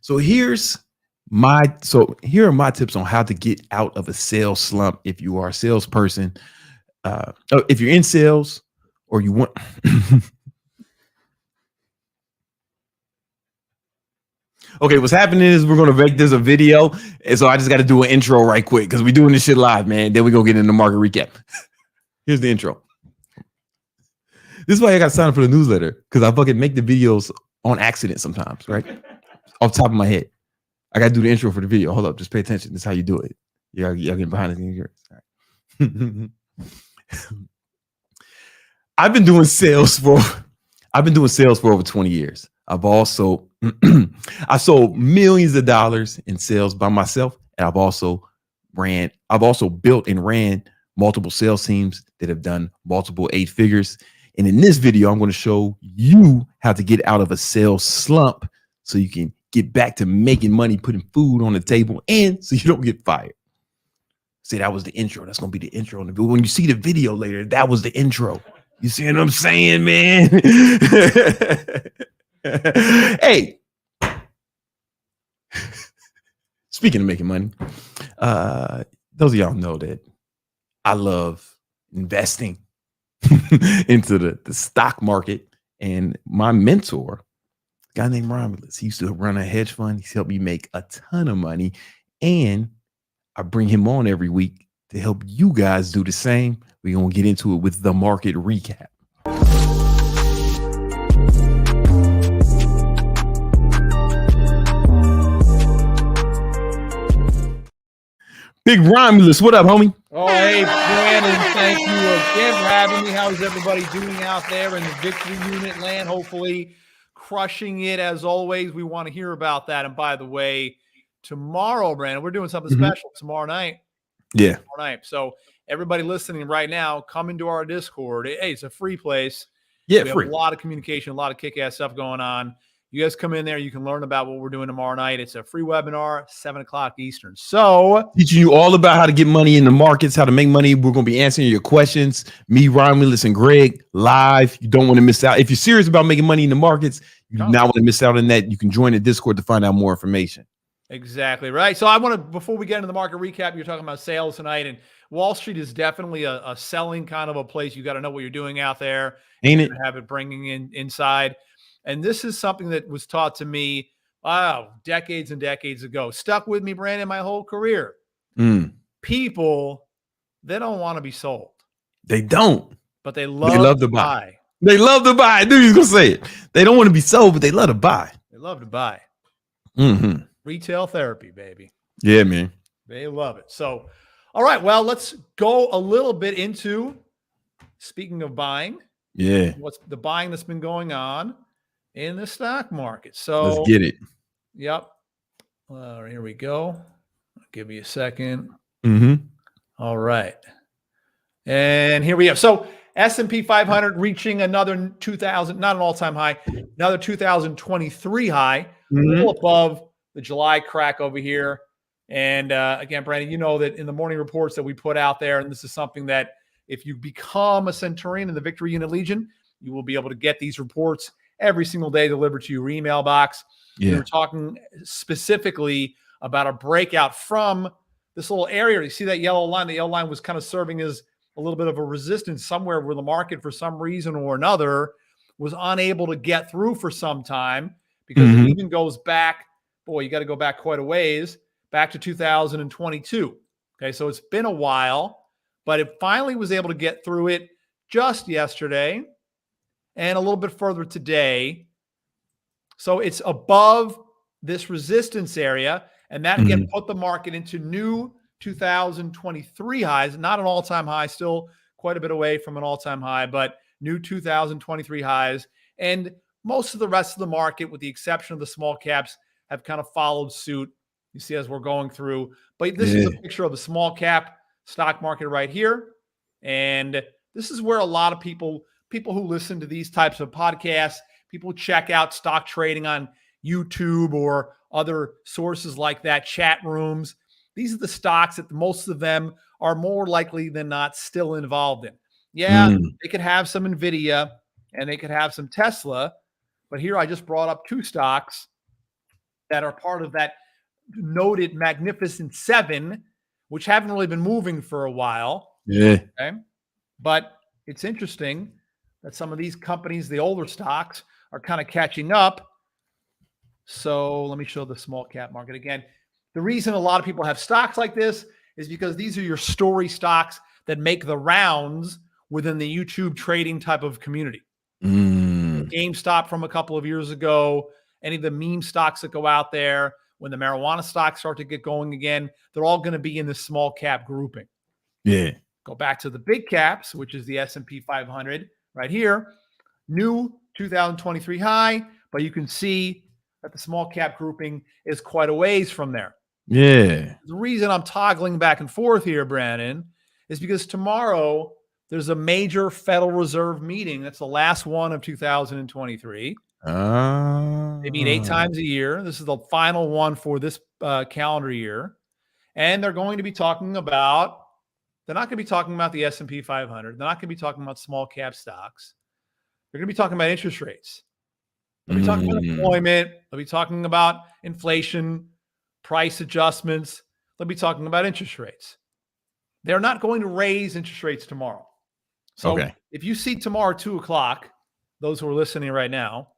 So here are my tips on how to get out of a sales slump if you are a salesperson. If you're in sales or you want Okay, what's happening is we're gonna make this a video, and so I just got to do an intro right quick because we're doing this shit live, man. Then we go get into the market recap. Here's the intro. This is why I got to sign up for the newsletter, because I fucking make the videos on accident sometimes, right? Off the top of my head, I got to do the intro for the video. Hold up, just pay attention. This is how you do it. Y'all getting behind the scenes. Right. I've been doing sales for over 20 years. I sold millions of dollars in sales by myself. And I've also built and ran multiple sales teams that have done multiple 8 figures. And in this video, I'm going to show you how to get out of a sales slump so you can get back to making money, putting food on the table, and so you don't get fired. See, that was the intro. That's going to be the intro. When you see the video later, that was the intro. You see what I'm saying, man? Hey, speaking of making money, those of y'all know that I love investing into the stock market, and my mentor A guy named Romulus. He used to run a hedge fund. He's helped me make a ton of money. And I bring him on every week to help you guys do the same. We're going to get into it with the market recap. Big Romulus, what up, homie? Oh, hey, Brandon, thank you again for having me. How's everybody doing out there in the Victory Unit land? Hopefully crushing it as always. We want to hear about that. And by the way, tomorrow, Brandon, we're doing something special tomorrow night. Yeah. Tomorrow night. So everybody listening right now, come into our Discord. Hey, it's a free place. Yeah, we free. have a lot of communication, a lot of kick-ass stuff going on. You guys come in there. You can learn about what we're doing tomorrow night. It's a free webinar, 7 o'clock Eastern. So teaching you all about how to get money in the markets, how to make money. We're going to be answering your questions. Me, Romulus, and Greg live. You don't want to miss out. If you're serious about making money in the markets, you do not want to miss out on that. You can join the Discord to find out more information. Exactly right. So I want to, before we get into the market recap, you're talking about sales tonight, and Wall Street is definitely a selling kind of a place. You got to know what you're doing out there. Ain't it? Have it bringing in inside. And this is something that was taught to me, decades and decades ago. Stuck with me, Brandon, my whole career. People, they don't want to be sold. They don't. But they love to buy. They love to buy. I knew you was going to say it. They don't want to be sold, but they love to buy. They love to buy. Mm-hmm. Retail therapy, baby. Yeah, man. They love it. So, all right, well, let's go a little bit into, speaking of buying. Yeah. What's the buying that's been going on in the stock market. So let's get it. Yep. Here we go. I'll give you a second. All right. And here we go. So S&P 500 reaching another 2000, not an all-time high, another 2023 high, a little above the July crack over here. And again, Brandon, you know that in the morning reports that we put out there, and this is something that if you become a Centurion in the Victory Unit Legion, you will be able to get these reports every single day delivered to your email box. Yeah. We're talking specifically about a breakout from this little area. You see that yellow line? The yellow line was kind of serving as a little bit of a resistance somewhere where the market, for some reason or another, was unable to get through for some time, because it even goes back, boy, you got to go back quite a ways, back to 2022. Okay, so it's been a while, but it finally was able to get through it just yesterday and a little bit further today. So it's above this resistance area, and that again put the market into new 2023 highs, not an all-time high, still quite a bit away from an all-time high, but new 2023 highs. And most of the rest of the market, with the exception of the small caps, have kind of followed suit. You see as we're going through. But this is a picture of the small cap stock market right here. And this is where a lot of people who listen to these types of podcasts, people check out stock trading on YouTube or other sources like that, chat rooms. These are the stocks that most of them are more likely than not still involved in. Yeah, they could have some NVIDIA and they could have some Tesla, but here I just brought up two stocks that are part of that noted Magnificent Seven, which haven't really been moving for a while. Yeah. Okay. But it's interesting that some of these companies, the older stocks, are kind of catching up. So let me show the small cap market again. The reason a lot of people have stocks like this is because these are your story stocks that make the rounds within the YouTube trading type of community. GameStop from a couple of years ago, any of the meme stocks that go out there, when the marijuana stocks start to get going again, they're all going to be in the small cap grouping. Yeah. Go back to the big caps, which is the S&P 500 right here. New 2023 high, but you can see that the small cap grouping is quite a ways from there. Yeah. The reason I'm toggling back and forth here, Brandon, is because tomorrow there's a major Federal Reserve meeting. That's the last one of 2023. They meet 8 times a year. This is the final one for this calendar year. And they're going to be talking about, they're not going to be talking about the S&P 500. They're not going to be talking about small cap stocks. They're going to be talking about interest rates. They'll be talking about employment. They'll be talking about inflation, price adjustments. They'll be talking about interest rates. They're not going to raise interest rates tomorrow. So if you see tomorrow at 2 o'clock, those who are listening right now,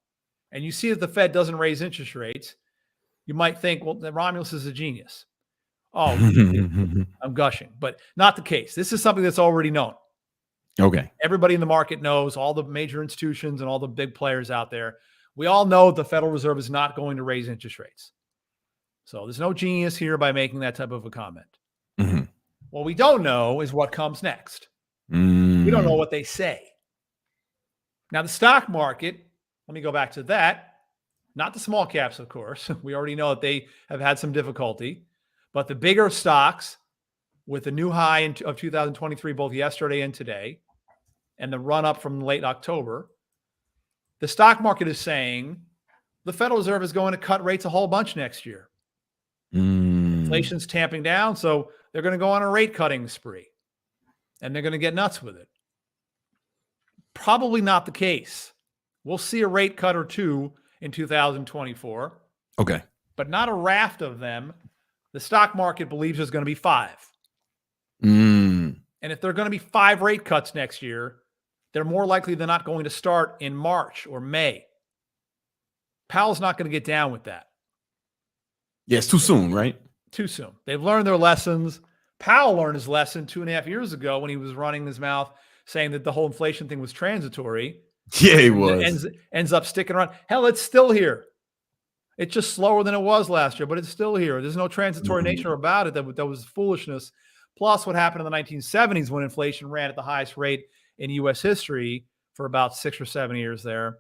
and you see that the Fed doesn't raise interest rates, you might think, well, that Romulus is a genius. Oh, I'm gushing, but not the case. This is something that's already known. Okay. Everybody in the market knows, all the major institutions and all the big players out there. We all know the Federal Reserve is not going to raise interest rates. So there's no genius here by making that type of a comment. Mm-hmm. What we don't know is what comes next. We don't know what they say. Now, the stock market, let me go back to that. Not the small caps, of course. We already know that they have had some difficulty. But the bigger stocks, with the new high of 2023, both yesterday and today, and the run up from late October, the stock market is saying the Federal Reserve is going to cut rates a whole bunch next year. Inflation's tamping down, so they're going to go on a rate cutting spree, and they're going to get nuts with it. Probably not the case. We'll see a rate cut or two in 2024. Okay. But not a raft of them. The stock market believes there's going to be 5. Mm. And if there are going to be 5 rate cuts next year, they're more likely than not going to start in March or May. Powell's not going to get down with that. Yeah, it's too soon, right? Too soon. They've learned their lessons. Powell learned his lesson 2.5 years ago when he was running his mouth saying that the whole inflation thing was transitory. Yeah, it was. Ends up sticking around. Hell, it's still here. It's just slower than it was last year, but it's still here. There's no transitory nature about it. That was foolishness. Plus, what happened in the 1970s when inflation ran at the highest rate in U.S. history for about 6 or 7 years there.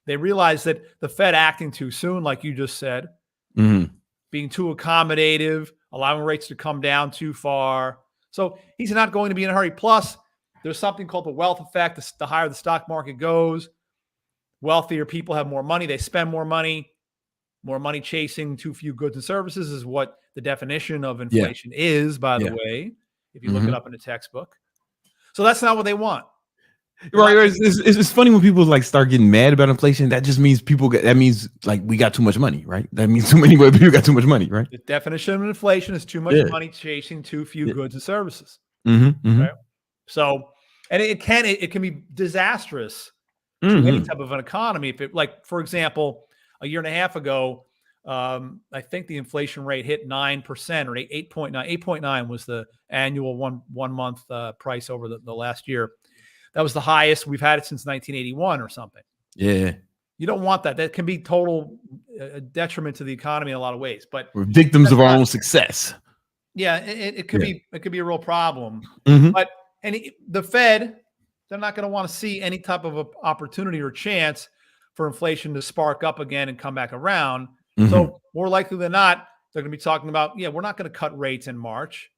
They realized that the Fed acting too soon, like you just said, being too accommodative, allowing rates to come down too far. So he's not going to be in a hurry. Plus, there's something called the wealth effect. The higher the stock market goes, wealthier people have more money. They spend more money. More money chasing too few goods and services is what the definition of inflation is, by the way, if you look it up in a textbook. So that's not what they want. Right. It's funny when people like start getting mad about inflation. That just means that means like we got too much money, right? That means too many people got too much money, right? The definition of inflation is too much money chasing too few goods and services. Okay? So, and it can be disastrous to any type of an economy. If it, like, for example, a year and a half ago, I think the inflation rate hit 9% or 8.9. 8.9 was the annual one month price over the last year. That was the highest we've had it since 1981 or something. Yeah. You don't want that. That can be total detriment to the economy in a lot of ways. But we're victims of our own success. Yeah, it could be a real problem. But the Fed, they're not going to want to see any type of opportunity or chance for inflation to spark up again and come back around. So more likely than not, they're going to be talking about, we're not going to cut rates in March.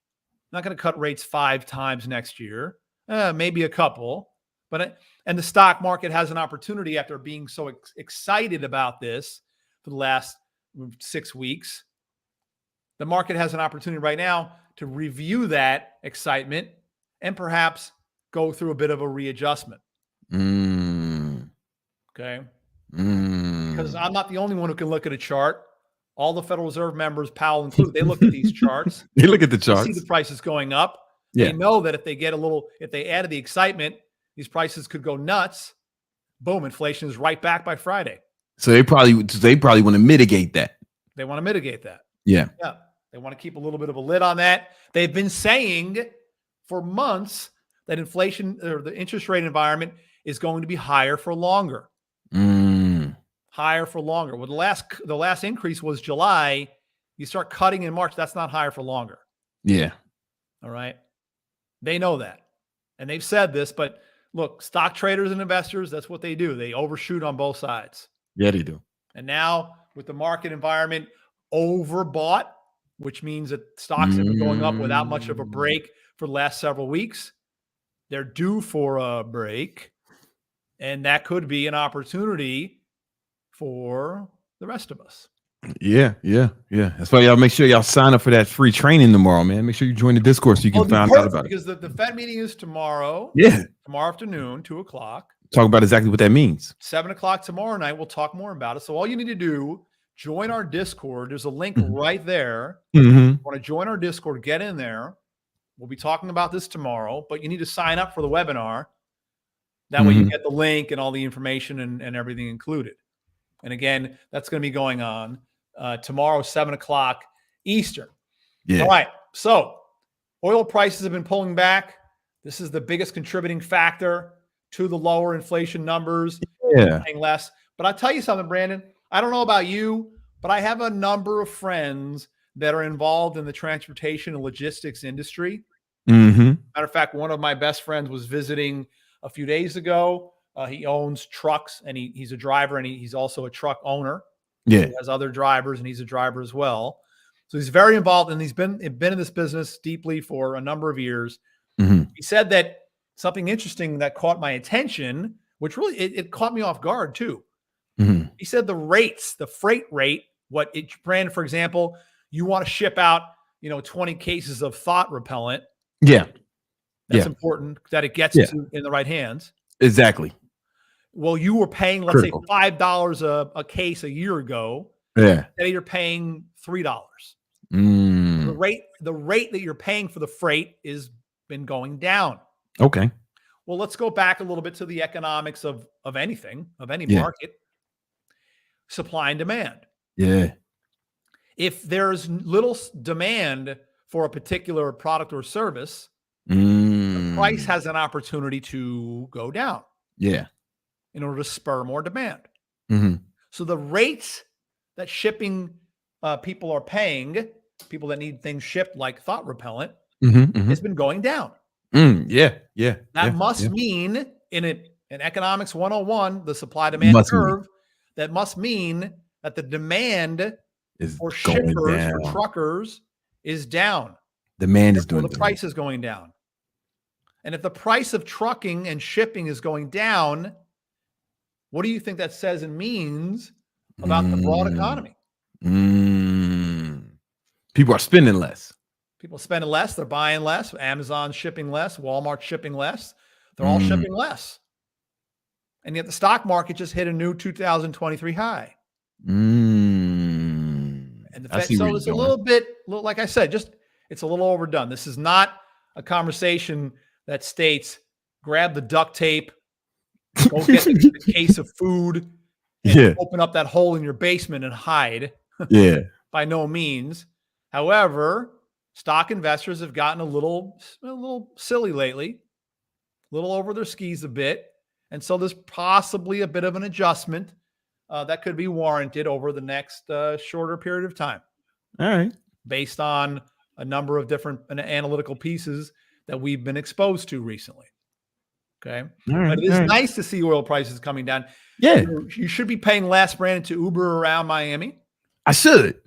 Not going to cut rates 5 times next year. Maybe a couple. And the stock market has an opportunity after being so excited about this for the last 6 weeks. The market has an opportunity right now to review that excitement and perhaps go through a bit of a readjustment. Okay. Because I'm not the only one who can look at a chart. All the Federal Reserve members, Powell included, they look at these charts. They look at the charts. They see the prices going up. They know that if they added the excitement, these prices could go nuts. Boom, inflation is right back by Friday. So they probably want to mitigate that. They want to mitigate that. Yeah. They want to keep a little bit of a lid on that. They've been saying for months that inflation or the interest rate environment is going to be higher for longer. Higher for longer. Well, the last increase was July. You start cutting in March. That's not higher for longer. Yeah. All right. They know that. And they've said this, but look, stock traders and investors, that's what they do. They overshoot on both sides. Yeah, they do. And now with the market environment overbought, which means that stocks have been going up without much of a break for the last several weeks. They're due for a break. And that could be an opportunity for the rest of us. Yeah. That's why y'all make sure y'all sign up for that free training tomorrow, man. Make sure you join the Discord so you can find out about it. Because the Fed meeting is tomorrow. Yeah. Tomorrow afternoon, 2:00. Talk about exactly what that means. 7:00 tomorrow night. We'll talk more about it. So all you need to do, join our Discord. There's a link right there. You want to join our Discord, get in there. We'll be talking about this tomorrow, but you need to sign up for the webinar. That way you get the link and all the information and everything included. And again, that's going to be going on tomorrow, 7 o'clock Eastern. Yeah. All right. So oil prices have been pulling back. This is the biggest contributing factor to the lower inflation numbers. Yeah. Paying less. But I'll tell you something, Brandon. I don't know about you, but I have a number of friends that are involved in the transportation and logistics industry. Mm-hmm. Matter of fact, one of my best friends was visiting a few days ago. He owns trucks, and he's a driver, and he's also a truck owner. Yeah. He has other drivers, and he's a driver as well. So he's very involved, and he's been in this business deeply for a number of years. Mm-hmm. He said that something interesting that caught my attention, which really it caught me off guard too. Mm-hmm. He said the rates, the freight rate, Brand, for example, you want to ship out, 20 cases of Thot repellent. Yeah. That's important that it gets in the right hands. Exactly. Well, you were paying, let's say, $5 a case a year ago. Yeah. Today you're paying $3. Mm. The rate that you're paying for the freight is been going down. Okay. Well, let's go back a little bit to the economics of anything, of any Yeah. market. Supply and demand. Yeah. If there's little demand for a particular product or service, Mm. the price has an opportunity to go down. Yeah. In order to spur more demand. Mm-hmm. So the rates that shipping people are paying, people that need things shipped like Thot repellent, has been going down. Yeah. Yeah. That must mean in economics 101, the supply demand curve, that must mean that the demand is for shippers, for truckers is down. Demand is doing the price is going down. And if the price of trucking and shipping is going down, what do you think that says and means about the broad economy? People are spending less. People spending less. They're buying less. Amazon shipping less. Walmart shipping less. They're all shipping less. And yet the stock market just hit a new 2023 high. And the Fed, so it's a little bit, like I said, it's a little overdone. This is not a conversation that states grab the duct tape, go get a case of food, and open up that hole in your basement and hide. Yeah. By no means. However, stock investors have gotten a little silly lately, a little over their skis a bit. And so there's possibly a bit of an adjustment that could be warranted over the next shorter period of time. All right. Based on a number of different analytical pieces that we've been exposed to recently. Okay. But it is nice to see oil prices coming down. Yeah. You should be paying less, Brandon, to Uber around Miami. I should.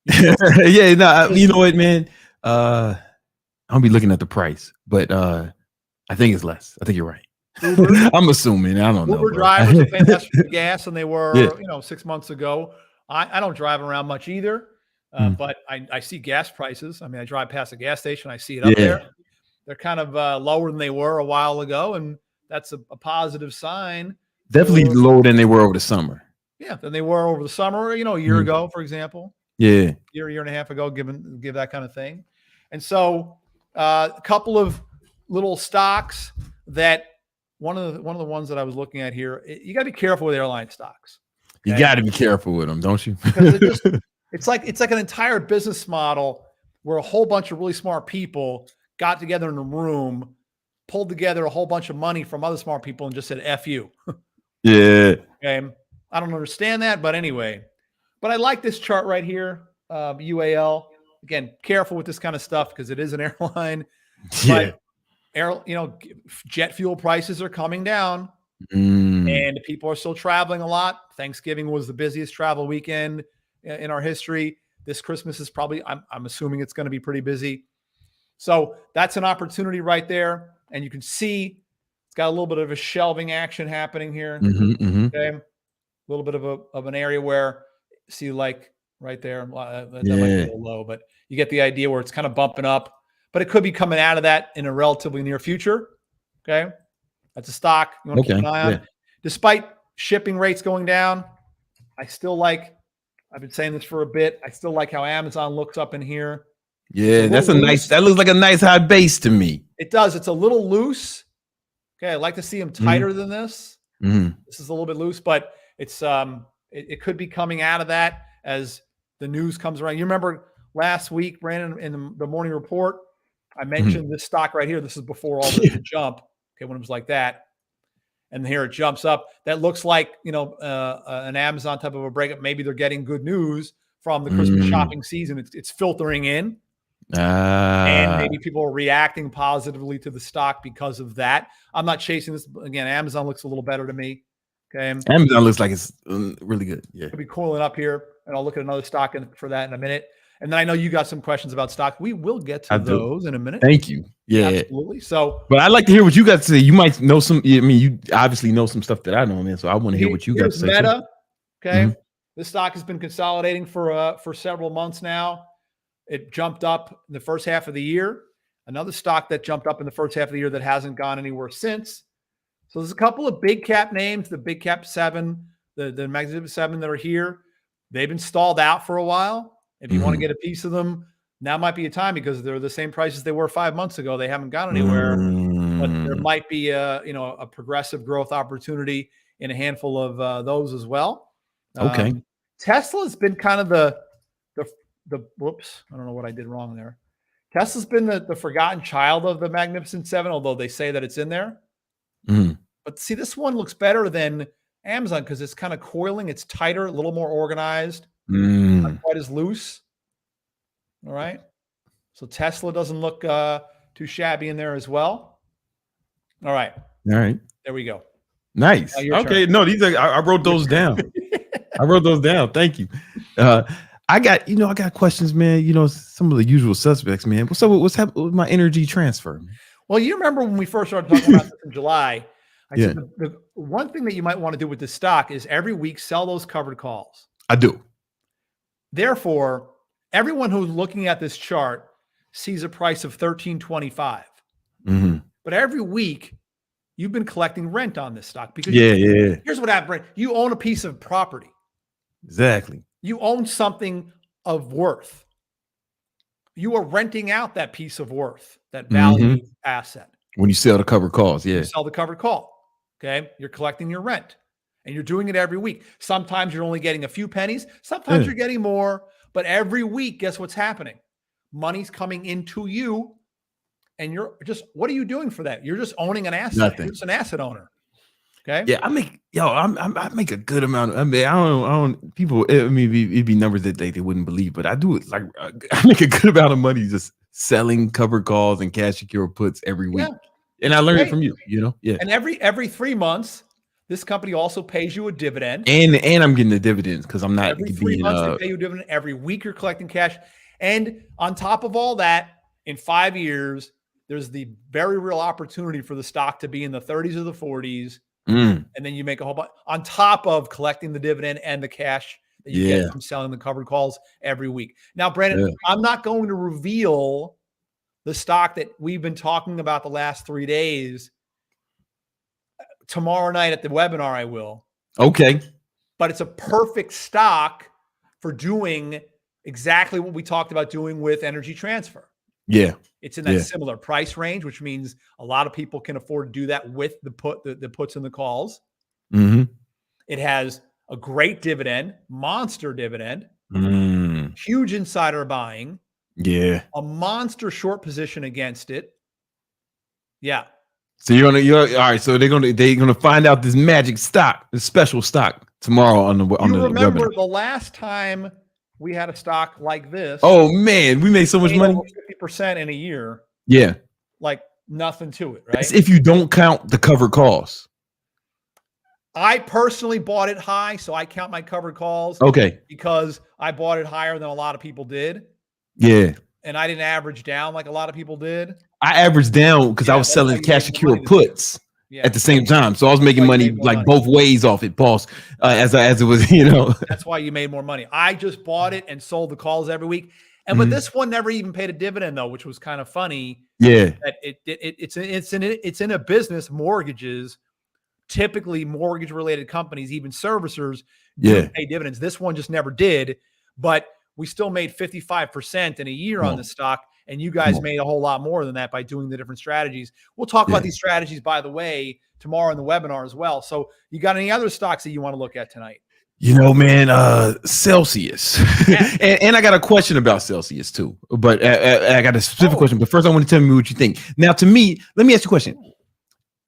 Yeah. No, you know what, man? I'll be looking at the price, but I think it's less. I think you're right. I'm assuming. I don't know. Uber drivers are paying less for gas than they were, 6 months ago. I don't drive around much either, but I see gas prices. I mean, I drive past a gas station. I see it up there. They're kind of lower than they were a while ago, and that's a positive sign. Definitely lower than they were over the summer. Yeah, than they were over the summer, a year ago, for example. Yeah. Year and a half ago, give that kind of thing. And so a couple of little stocks that one of the ones that I was looking at here, you got to be careful with airline stocks. Okay? You got to be careful with them, don't you? Because it's like an entire business model where a whole bunch of really smart people got together in a room, pulled together a whole bunch of money from other smart people and just said, F you. Yeah. Okay. I don't understand that, but anyway. But I like this chart right here, UAL. Again, careful with this kind of stuff because it is an airline. Yeah. But jet fuel prices are coming down, and people are still traveling a lot. Thanksgiving was the busiest travel weekend in our history. This Christmas is probably, I'm assuming it's going to be pretty busy. So that's an opportunity right there. And you can see it's got a little bit of a shelving action happening here. Okay. A little bit of an area where, see, like right there, that might be a little low, but you get the idea where it's kind of bumping up, but it could be coming out of that in a relatively near future. Okay. That's a stock you want to keep an eye on. Yeah. Despite shipping rates going down, I've been saying this for a bit. I still like how Amazon looks up in here. Yeah, that looks like a nice high base to me. It does. It's a little loose. Okay. I like to see them tighter than this. This is a little bit loose, but it's it could be coming out of that as the news comes around. You remember last week, Brandon, in the morning report, I mentioned this stock right here. This is before all the jump. Okay, when it was like that. And here it jumps up. That looks like, an Amazon type of a breakup. Maybe they're getting good news from the Christmas shopping season. It's filtering in. And maybe people are reacting positively to the stock because of that. I'm not chasing this. Again, Amazon looks a little better to me. Okay. Amazon looks like it's really good. Yeah. Could be cooling up here. And I'll look at another stock for that in a minute. And then I know you got some questions about stock. We will get to those in a minute. Thank you. Yeah. Absolutely. So, but I'd like to hear what you got to say. You might know some, you obviously know some stuff that I know, man. So I want to hear what you got to say. Meta. Okay. This stock has been consolidating for several months now. It jumped up in the first half of the year. Another stock that jumped up in the first half of the year that hasn't gone anywhere since. So there's a couple of big cap names, the big cap 7, the Magnificent 7 that are here. They've been stalled out for a while. If you want to get a piece of them, now might be a time because they're the same prices they were 5 months ago. They haven't gone anywhere, but there might be a progressive growth opportunity in a handful of those as well. Okay. Tesla's been kind of the whoops, I don't know what I did wrong there. Tesla's been the forgotten child of the Magnificent 7, although they say that it's in there. But see, this one looks better than Amazon because it's kind of coiling. It's tighter, a little more organized, not quite as loose. All right. So Tesla doesn't look too shabby in there as well. All right. There we go. Nice. Okay. Turn. No, these are, I wrote those down. I wrote those down. Thank you. I got questions, man. Some of the usual suspects, man. What's happening with my energy transfer, man? Well, you remember when we first started talking about this in July, I said the one thing that you might want to do with this stock is every week sell those covered calls. I do. Therefore, everyone who's looking at this chart sees a price of $13.25. But every week, you've been collecting rent on this stock because here's what happened. You own a piece of property. Exactly. You own something of worth. You are renting out that piece of worth, that value asset. When you sell the covered calls, You sell the covered call. Okay. You're collecting your rent and you're doing it every week. Sometimes you're only getting a few pennies. Sometimes you're getting more, but every week, guess what's happening? Money's coming into you and you're just, what are you doing for that? You're just owning an asset. Nothing. You're just an asset owner. Okay. Yeah, I make a good amount. I don't people. I mean, it'd be numbers that they wouldn't believe, but I do it like I make a good amount of money just selling covered calls and cash secure puts every week, and I learned it from you. Yeah. And every 3 months, this company also pays you a dividend, and I'm getting the dividends because I'm not every 3 months they pay you a dividend. Every week you're collecting cash, and on top of all that, in 5 years, there's the very real opportunity for the stock to be in the 30s or the 40s. And then you make a whole bunch on top of collecting the dividend and the cash that you get from selling the covered calls every week. Now, Brandon, I'm not going to reveal the stock that we've been talking about the last 3 days. Tomorrow night at the webinar, I will. Okay. But it's a perfect stock for doing exactly what we talked about doing with energy transfer. Yeah. It's in that similar price range, which means a lot of people can afford to do that with the puts and the calls. It has a great dividend, monster dividend, huge insider buying. Yeah. A monster short position against it. Yeah. So you're all right. So they're gonna find out this magic stock, this special stock tomorrow on the remember webinar. The last time we had a stock like this. Oh man, we made so much money. 50% in a year. Yeah. Like nothing to it, right? That's if you don't count the covered calls. I personally bought it high, so I count my covered calls. Okay. Because I bought it higher than a lot of people did. Yeah. And I didn't average down like a lot of people did. I averaged down because I was selling cash secure puts. At the same time, so I was making money like both ways off it, boss. As it was, That's why you made more money. I just bought it and sold the calls every week, and but this one never even paid a dividend though, which was kind of funny. Yeah, that it's in a business. Mortgages, typically mortgage related companies, even servicers, do pay dividends. This one just never did, but we still made 55% in a year on the stock. And you guys made a whole lot more than that by doing the different strategies. We'll talk about these strategies, by the way, tomorrow in the webinar as well. So you got any other stocks that you want to look at tonight? You know, man, Celsius. and I got a question about Celsius too. But I got a specific question. But first, I want to tell me what you think. Now, to me, let me ask you a question.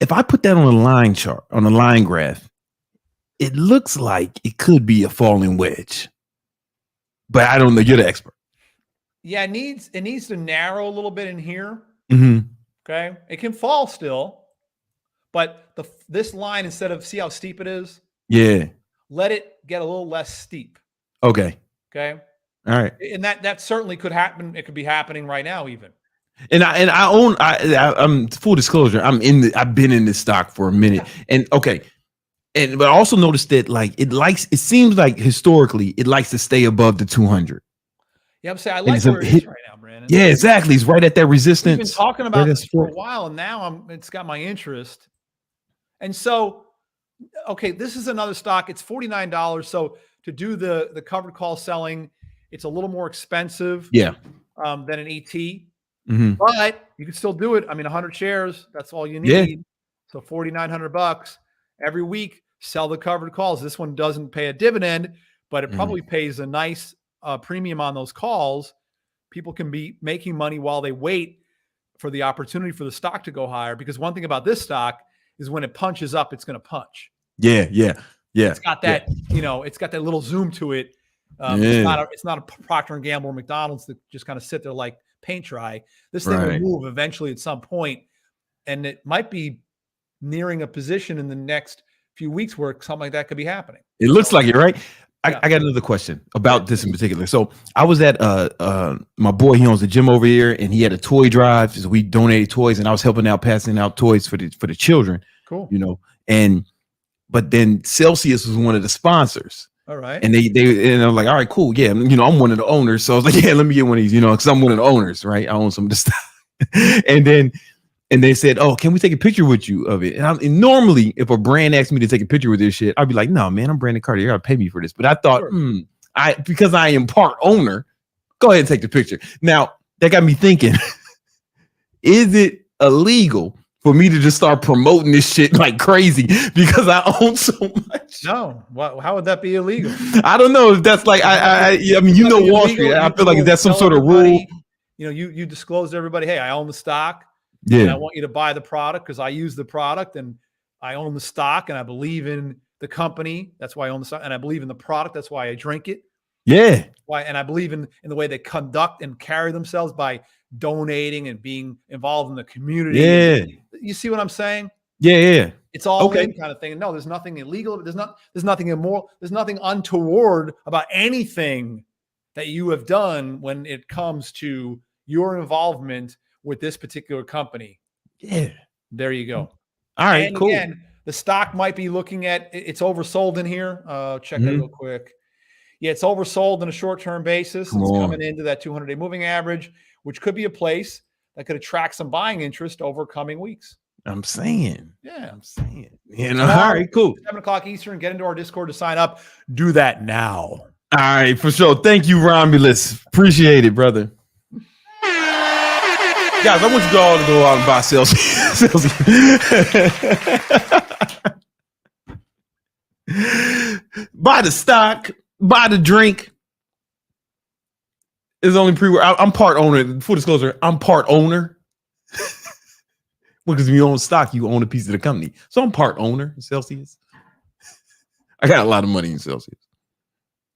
If I put that on a line chart, on a line graph, it looks like it could be a falling wedge. But I don't know. You're the expert. Yeah, it needs to narrow a little bit in here. Mm-hmm. Okay, it can fall still, but this line, instead of, see how steep it is? Yeah. Let it get a little less steep. Okay. Okay. All right. And that certainly could happen. It could be happening right now, even. And I'm full disclosure. I've been in this stock for a minute. And okay. But I also noticed that it seems like historically it likes to stay above the 200. Yeah, I'm saying I like where it is right now, Brandon. Yeah, exactly. It's right at that resistance. We've been talking about this for a while, and now it's got my interest. And so, okay, this is another stock. It's $49. So to do the covered call selling, it's a little more expensive than an ET. Mm-hmm. But you can still do it. I mean, 100 shares, that's all you need. Yeah. So $4,900 every week, sell the covered calls. This one doesn't pay a dividend, but it probably pays a nice premium on those calls. People can be making money while they wait for the opportunity for the stock to go higher. Because one thing about this stock is when it punches up, it's going to punch. Yeah. It's got that, it's got that little zoom to it. It's not a Procter & Gamble or McDonald's that just kind of sit there like paint dry. This thing will move eventually at some point, and it might be nearing a position in the next few weeks where something like that could be happening. It looks like it, right? I got another question about this in particular. So I was at my boy, he owns a gym over here, and he had a toy drive. So we donated toys, and I was helping out, passing out toys for the children. Cool. But then Celsius was one of the sponsors. All right. And and I'm like, all right, cool. Yeah. I'm one of the owners. So I was like, yeah, let me get one of these, because I'm one of the owners, right? I own some of the stuff. And they said, oh, can we take a picture with you of it? And normally if a brand asked me to take a picture with this shit, I'd be like, no, man, I'm Brandon Carter. You gotta pay me for this. But I thought, because I am part owner, go ahead and take the picture. Now that got me thinking, is it illegal for me to just start promoting this shit like crazy because I own so much? No. How would that be illegal? I don't know if that's like, I mean, Wall Street. I feel like that's some sort of rule. You disclose to everybody, hey, I own the stock. Yeah. And I want you to buy the product because I use the product and I own the stock and I believe in the company. That's why I own the stock. And I believe in the product. That's why I drink it. Yeah. And I believe in the way they conduct and carry themselves by donating and being involved in the community. Yeah. You see what I'm saying? Yeah. It's all in kind of thing. No, there's nothing illegal. There's nothing immoral. There's nothing untoward about anything that you have done when it comes to your involvement with this particular company. Yeah. There you go. All right, cool. Again, the stock might be looking at, it's oversold in here. Check that real quick. Yeah, it's oversold on a short-term basis. It's coming into that 200-day moving average, which could be a place that could attract some buying interest over coming weeks. I'm saying. Yeah. All right, cool. 7 o'clock Eastern, get into our Discord to sign up. Do that now. All right, for sure. Thank you, Romulus. Appreciate it, brother. Guys, I want you all to go out and buy Celsius. Buy the stock, buy the drink. It's only I'm part owner. Full disclosure, I'm part owner. Because if you own stock, you own a piece of the company. So I'm part owner in Celsius. I got a lot of money in Celsius.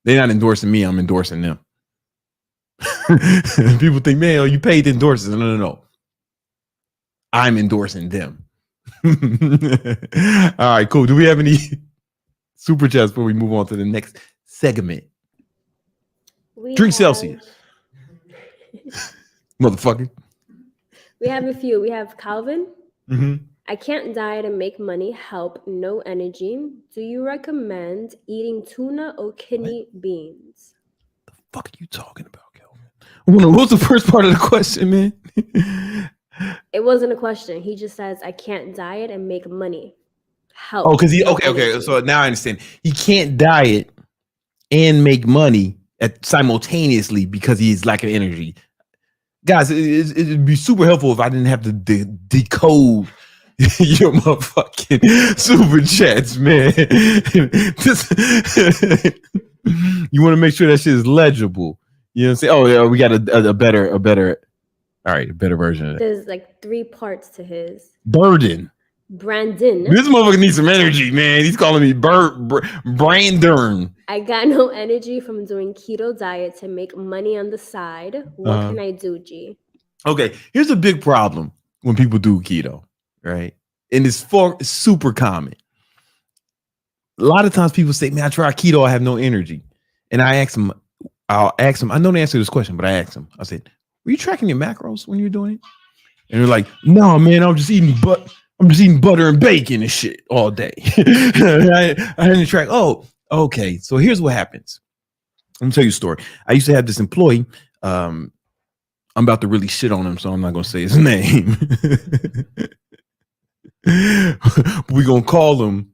They're not endorsing me, I'm endorsing them. People think, man, you paid to endorse it. No. I'm endorsing them. All right, cool. Do we have any super chats before we move on to the next segment? Drink Celsius. Motherfucker. We have a few. We have Calvin. I can't diet and make money. Help. No energy. Do you recommend eating tuna or kidney beans? The fuck are you talking about? What was the first part of the question, man? It wasn't a question. He just says, I can't diet and make money. Help. Oh, because okay. So now I understand. He can't diet and make money simultaneously because he's lacking energy. Guys, it'd be super helpful if I didn't have to decode Your motherfucking super chats, man. You want to make sure that shit is legible. You know what I'm saying? Oh yeah, we got a better. All right, a better version of that. There's like 3 parts to his. Brandon. This motherfucker needs some energy, man. He's calling me Brandon. I got no energy from doing keto diet to make money on the side. What can I do, G? Okay, here's a big problem when people do keto, right? And it's super common. A lot of times people say, man, I tried keto, I have no energy. And I'll ask them, I know the answer to this question, but I asked them, I said, were you tracking your macros when you were doing it? And they're like, no, man, I'm just eating butter and bacon and shit all day. I didn't track. Oh, okay. So here's what happens. Let me tell you a story. I used to have this employee. I'm about to really shit on him, so I'm not going to say his name. We're going to call him.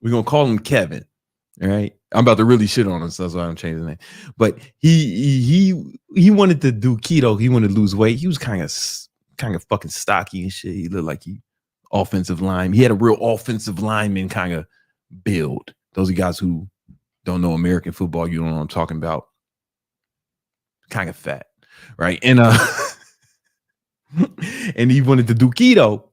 We're going to call him Kevin. All right. I'm about to really shit on him, so that's why I'm changing the name. But he wanted to do keto. He wanted to lose weight. He was kind of fucking stocky and shit. He looked like he offensive line. He had a real offensive lineman kind of build. Those are guys who don't know American football. You don't know what I'm talking about. Kind of fat, right? And and he wanted to do keto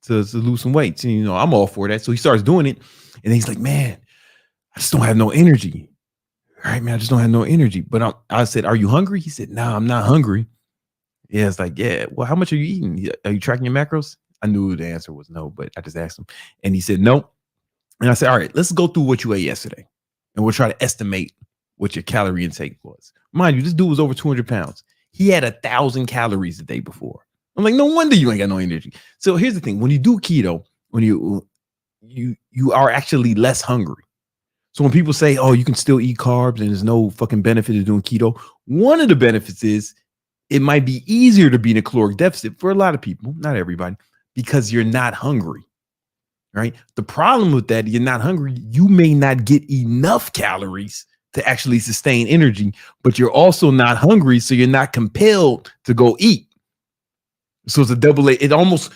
to lose some weight. And, you know, I'm all for that. So he starts doing it, and he's like, man, I just don't have no energy. All right, man, I just don't have no energy. But I said, are you hungry? He said, no, I'm not hungry. Yeah, it's like, yeah, well, how much are you eating? Are you tracking your macros? I knew the answer was no, but I just asked him. And he said, no. And I said, all right, let's go through what you ate yesterday. And we'll try to estimate what your calorie intake was. Mind you, this dude was over 200 pounds. He had 1,000 calories the day before. I'm like, no wonder you ain't got no energy. So here's the thing. When you do keto, when you are actually less hungry. So when people say, oh, you can still eat carbs and there's no fucking benefit of doing keto, one of the benefits is it might be easier to be in a caloric deficit for a lot of people, not everybody, because you're not hungry, right? The problem with that, you're not hungry. You may not get enough calories to actually sustain energy, but you're also not hungry, so you're not compelled to go eat. So it's a double A. It almost,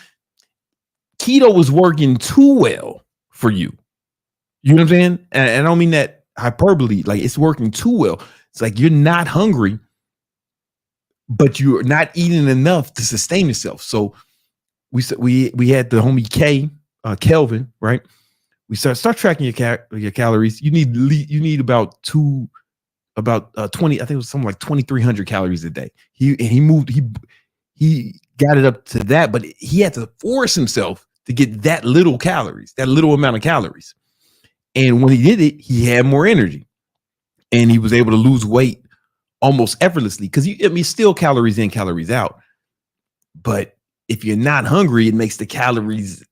keto was working too well for you. You know what I'm saying? And I don't mean that hyperbole. Like, it's working too well. It's like you're not hungry, but you're not eating enough to sustain yourself. So we had the homie Kelvin, right? We start tracking your calories. You need about 20. I think it was something like 2,300 calories a day. He got it up to that, but he had to force himself to get that little calories, that little amount of calories. And when he did it, he had more energy, and he was able to lose weight almost effortlessly. Because still calories in, calories out. But if you're not hungry, it makes the calories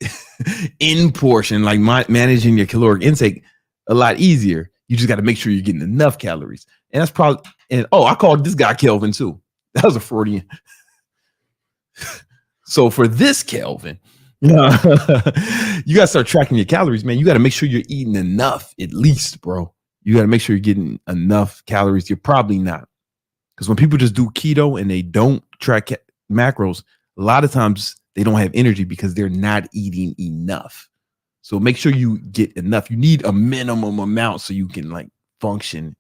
in portion, like managing your caloric intake, a lot easier. You just got to make sure you're getting enough calories. And that's probably, I called this guy Kelvin too. That was a Freudian. So for this Kelvin, you got to start tracking your calories, man. You got to make sure you're eating enough, at least, bro. You got to make sure you're getting enough calories. You're probably not. Because when people just do keto and they don't track macros, a lot of times they don't have energy because they're not eating enough. So make sure you get enough. You need a minimum amount so you can like function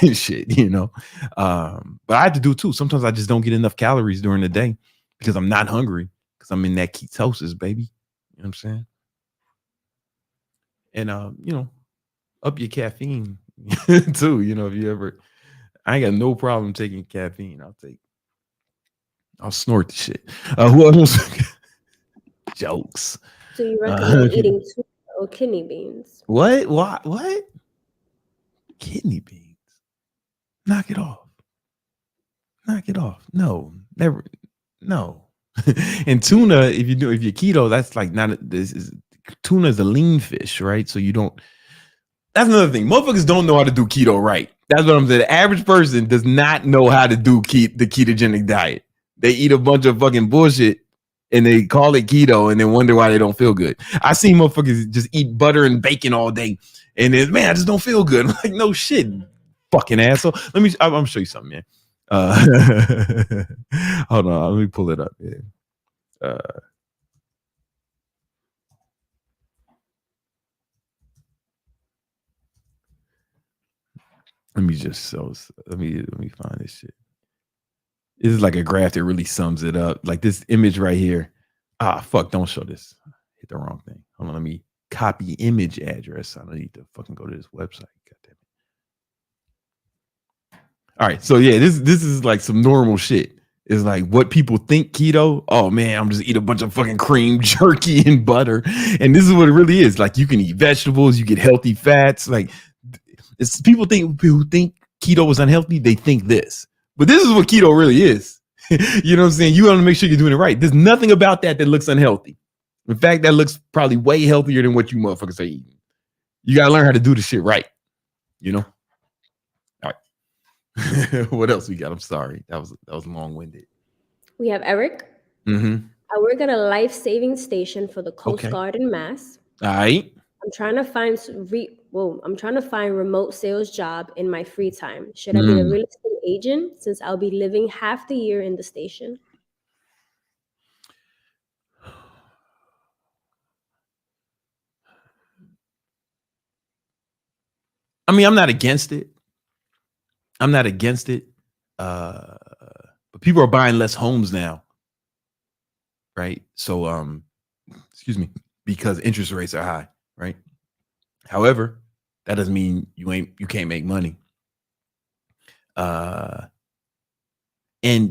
and shit, you know. But I have to do too. Sometimes I just don't get enough calories during the day because I'm not hungry, because I'm in that ketosis, baby. You know what I'm saying? And up your caffeine too. You know, if you ever, I ain't got no problem taking caffeine. I'll snort the shit. Who else? Jokes. So you recommend eating tuna or kidney beans? What? Kidney beans? Knock it off. No, never. No. And tuna, if you're keto, that's like tuna is a lean fish, right? So you don't. That's another thing. Motherfuckers don't know how to do keto right. That's what I'm saying. The average person does not know how to do the ketogenic diet. They eat a bunch of fucking bullshit and they call it keto and then wonder why they don't feel good. I see motherfuckers just eat butter and bacon all day and then, man, I just don't feel good. I'm like, no shit, fucking asshole. I'm gonna show you something, man. Hold on, let me pull it up. Yeah. Let me find this shit. This is like a graph that really sums it up. Like this image right here. Fuck, don't show this. Hit the wrong thing. Hold on, let me copy image address. I don't need to fucking go to this website. God damn it. All right, so yeah, this is like some normal shit. It's like what people think keto. Oh man, I'm just eat a bunch of fucking cream, jerky, and butter. And this is what it really is. Like you can eat vegetables, you get healthy fats. Like it's people who think keto is unhealthy, they think this. But this is what keto really is. You know what I'm saying? You want to make sure you're doing it right. There's nothing about that looks unhealthy. In fact, that looks probably way healthier than what you motherfuckers are eating. You got to learn how to do the shit right. You know? All right. What else we got? I'm sorry. That was long-winded. We have Eric. Mm-hmm. I work at a life-saving station for the Coast Guard in Mass. All right. I'm trying to find remote sales job in my free time. Should I be a real estate agent since I'll be living half the year in the station? I mean, I'm not against it. But people are buying less homes now. Right? So excuse me, because interest rates are high, right? However, that doesn't mean you can't make money. And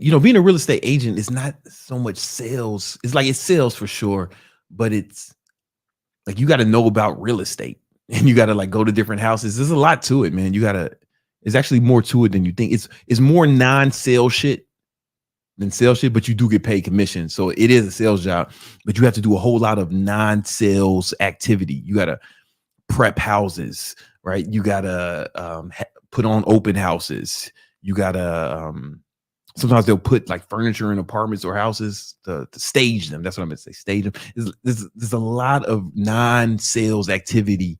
being a real estate agent is not so much sales. It's like it's sales for sure, but it's like you got to know about real estate and you got to like go to different houses. There's a lot to it, man. It's actually more to it than you think. It's more non-sales shit than sales shit, but you do get paid commission. So it is a sales job, but you have to do a whole lot of non-sales activity. You got to prep houses, right? You got to put on open houses. You got to sometimes they'll put like furniture in apartments or houses to stage them. That's what I meant to say, stage them. There's a lot of non-sales activity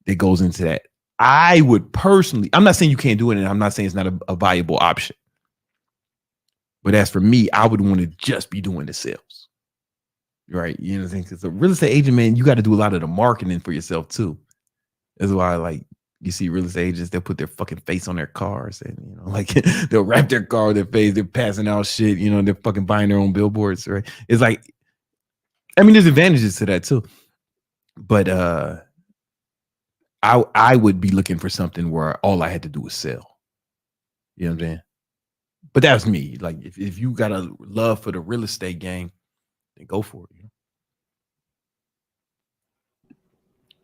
that goes into that. I would personally, I'm not saying you can't do it, and I'm not saying it's not a viable option. But as for me, I would want to just be doing the sales. Right? You know what I'm saying? Because a real estate agent, man, you got to do a lot of the marketing for yourself too. That's why like you see real estate agents, they'll put their fucking face on their cars and like they'll wrap their car with their face, they're passing out shit, they're fucking buying their own billboards, right? It's like, I mean, there's advantages to that too. But I would be looking for something where all I had to do was sell. You know what I'm saying? But that's me. Like if you got a love for the real estate game, then go for it.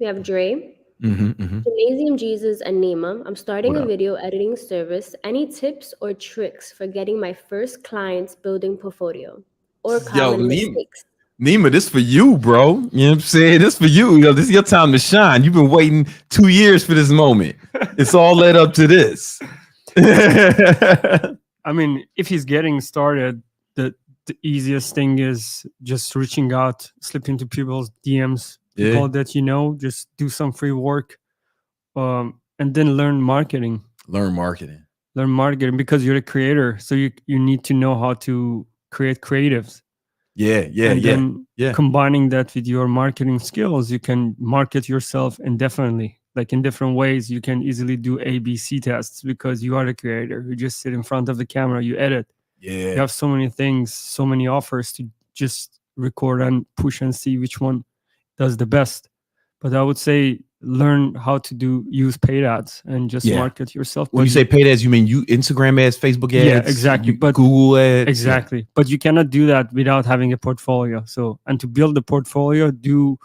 We have Dre, Mm-hmm. Gymnasium Jesus, and Nima. I'm starting a video editing service. Any tips or tricks for getting my first clients building portfolio or common mistakes? Nima, this for you, bro. You know what I'm saying? This for you. This is your time to shine. You've been waiting 2 years for this moment. It's all led up to this. I mean, if he's getting started, the easiest thing is just reaching out, slip into people's DMs, people that just do some free work, and then learn marketing. Learn marketing because you're a creator, so you need to know how to create creatives. Then combining that with your marketing skills, you can market yourself indefinitely. Like in different ways, you can easily do ABC tests because you are a creator. You just sit in front of the camera, you edit. Yeah. You have so many things, so many offers to just record and push and see which one does the best. But I would say learn how to use paid ads and just market yourself. When you say paid ads, you mean Instagram ads, Facebook ads? Yeah, exactly. But Google ads. Exactly. Yeah. But you cannot do that without having a portfolio. And to build a portfolio, do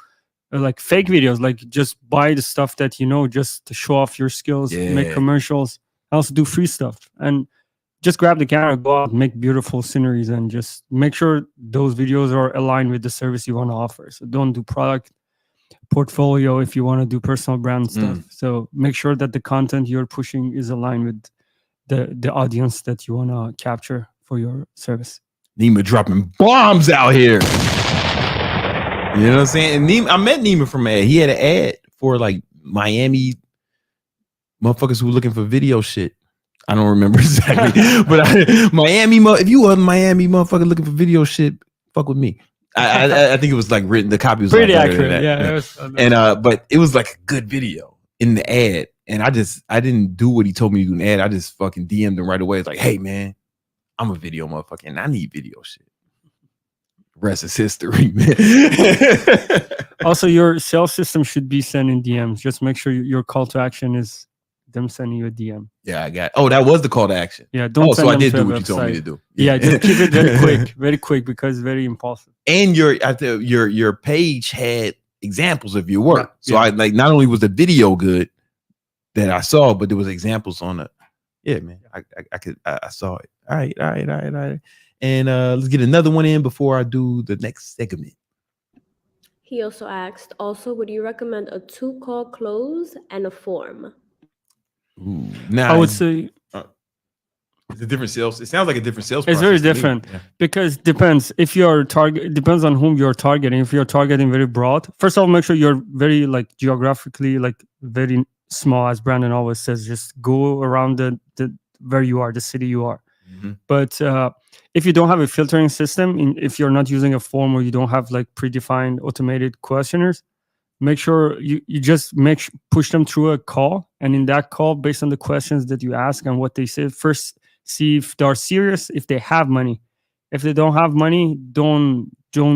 like fake videos, like just buy the stuff that just to show off your skills, make commercials, also do free stuff, and just grab the camera, go out, make beautiful sceneries, and just make sure those videos are aligned with the service you want to offer. So don't do product portfolio if you want to do personal brand stuff. So make sure that the content you're pushing is aligned with the audience that you want to capture for your service. Nima dropping bombs out here. You know what I'm saying? And Nima, I met Nima from an ad. He had an ad for like Miami motherfuckers who were looking for video shit. I don't remember exactly, but Miami. If you are Miami motherfucker looking for video shit, fuck with me. I think it was like written. The copy was pretty like accurate. Yeah. But it was like a good video in the ad, and I didn't do what he told me to do in the ad. I just fucking DM'd him right away. It's like, hey man, I'm a video motherfucker, and I need video shit. Rest is history, man. Also, your sales system should be sending DMs. Just make sure your call to action is them sending you a DM. Yeah, I got. Oh, that was the call to action. Yeah, don't. So I did do what you told me to do. Yeah, just keep it very quick because it's very impulsive. And your page had examples of your work. So I like not only was the video good that I saw, but there was examples on it. Yeah, man, I saw it. All right. And let's get another one in before I do the next segment. He also asked, would you recommend a 2-call close and a form? Ooh, now I would say it's a different sales. It sounds like a different sales. It's very different because depends if your target depends on whom you're targeting. If you're targeting very broad, first of all, make sure you're very like geographically like very small, as Brandon always says. Just go around the where you are, the city you are. Mm-hmm. But if you don't have a filtering system, if you're not using a form or you don't have like predefined automated questionnaires, make sure you just push them through a call. And in that call, based on the questions that you ask and what they say, first see if they're serious, if they have money. If they don't have money, don't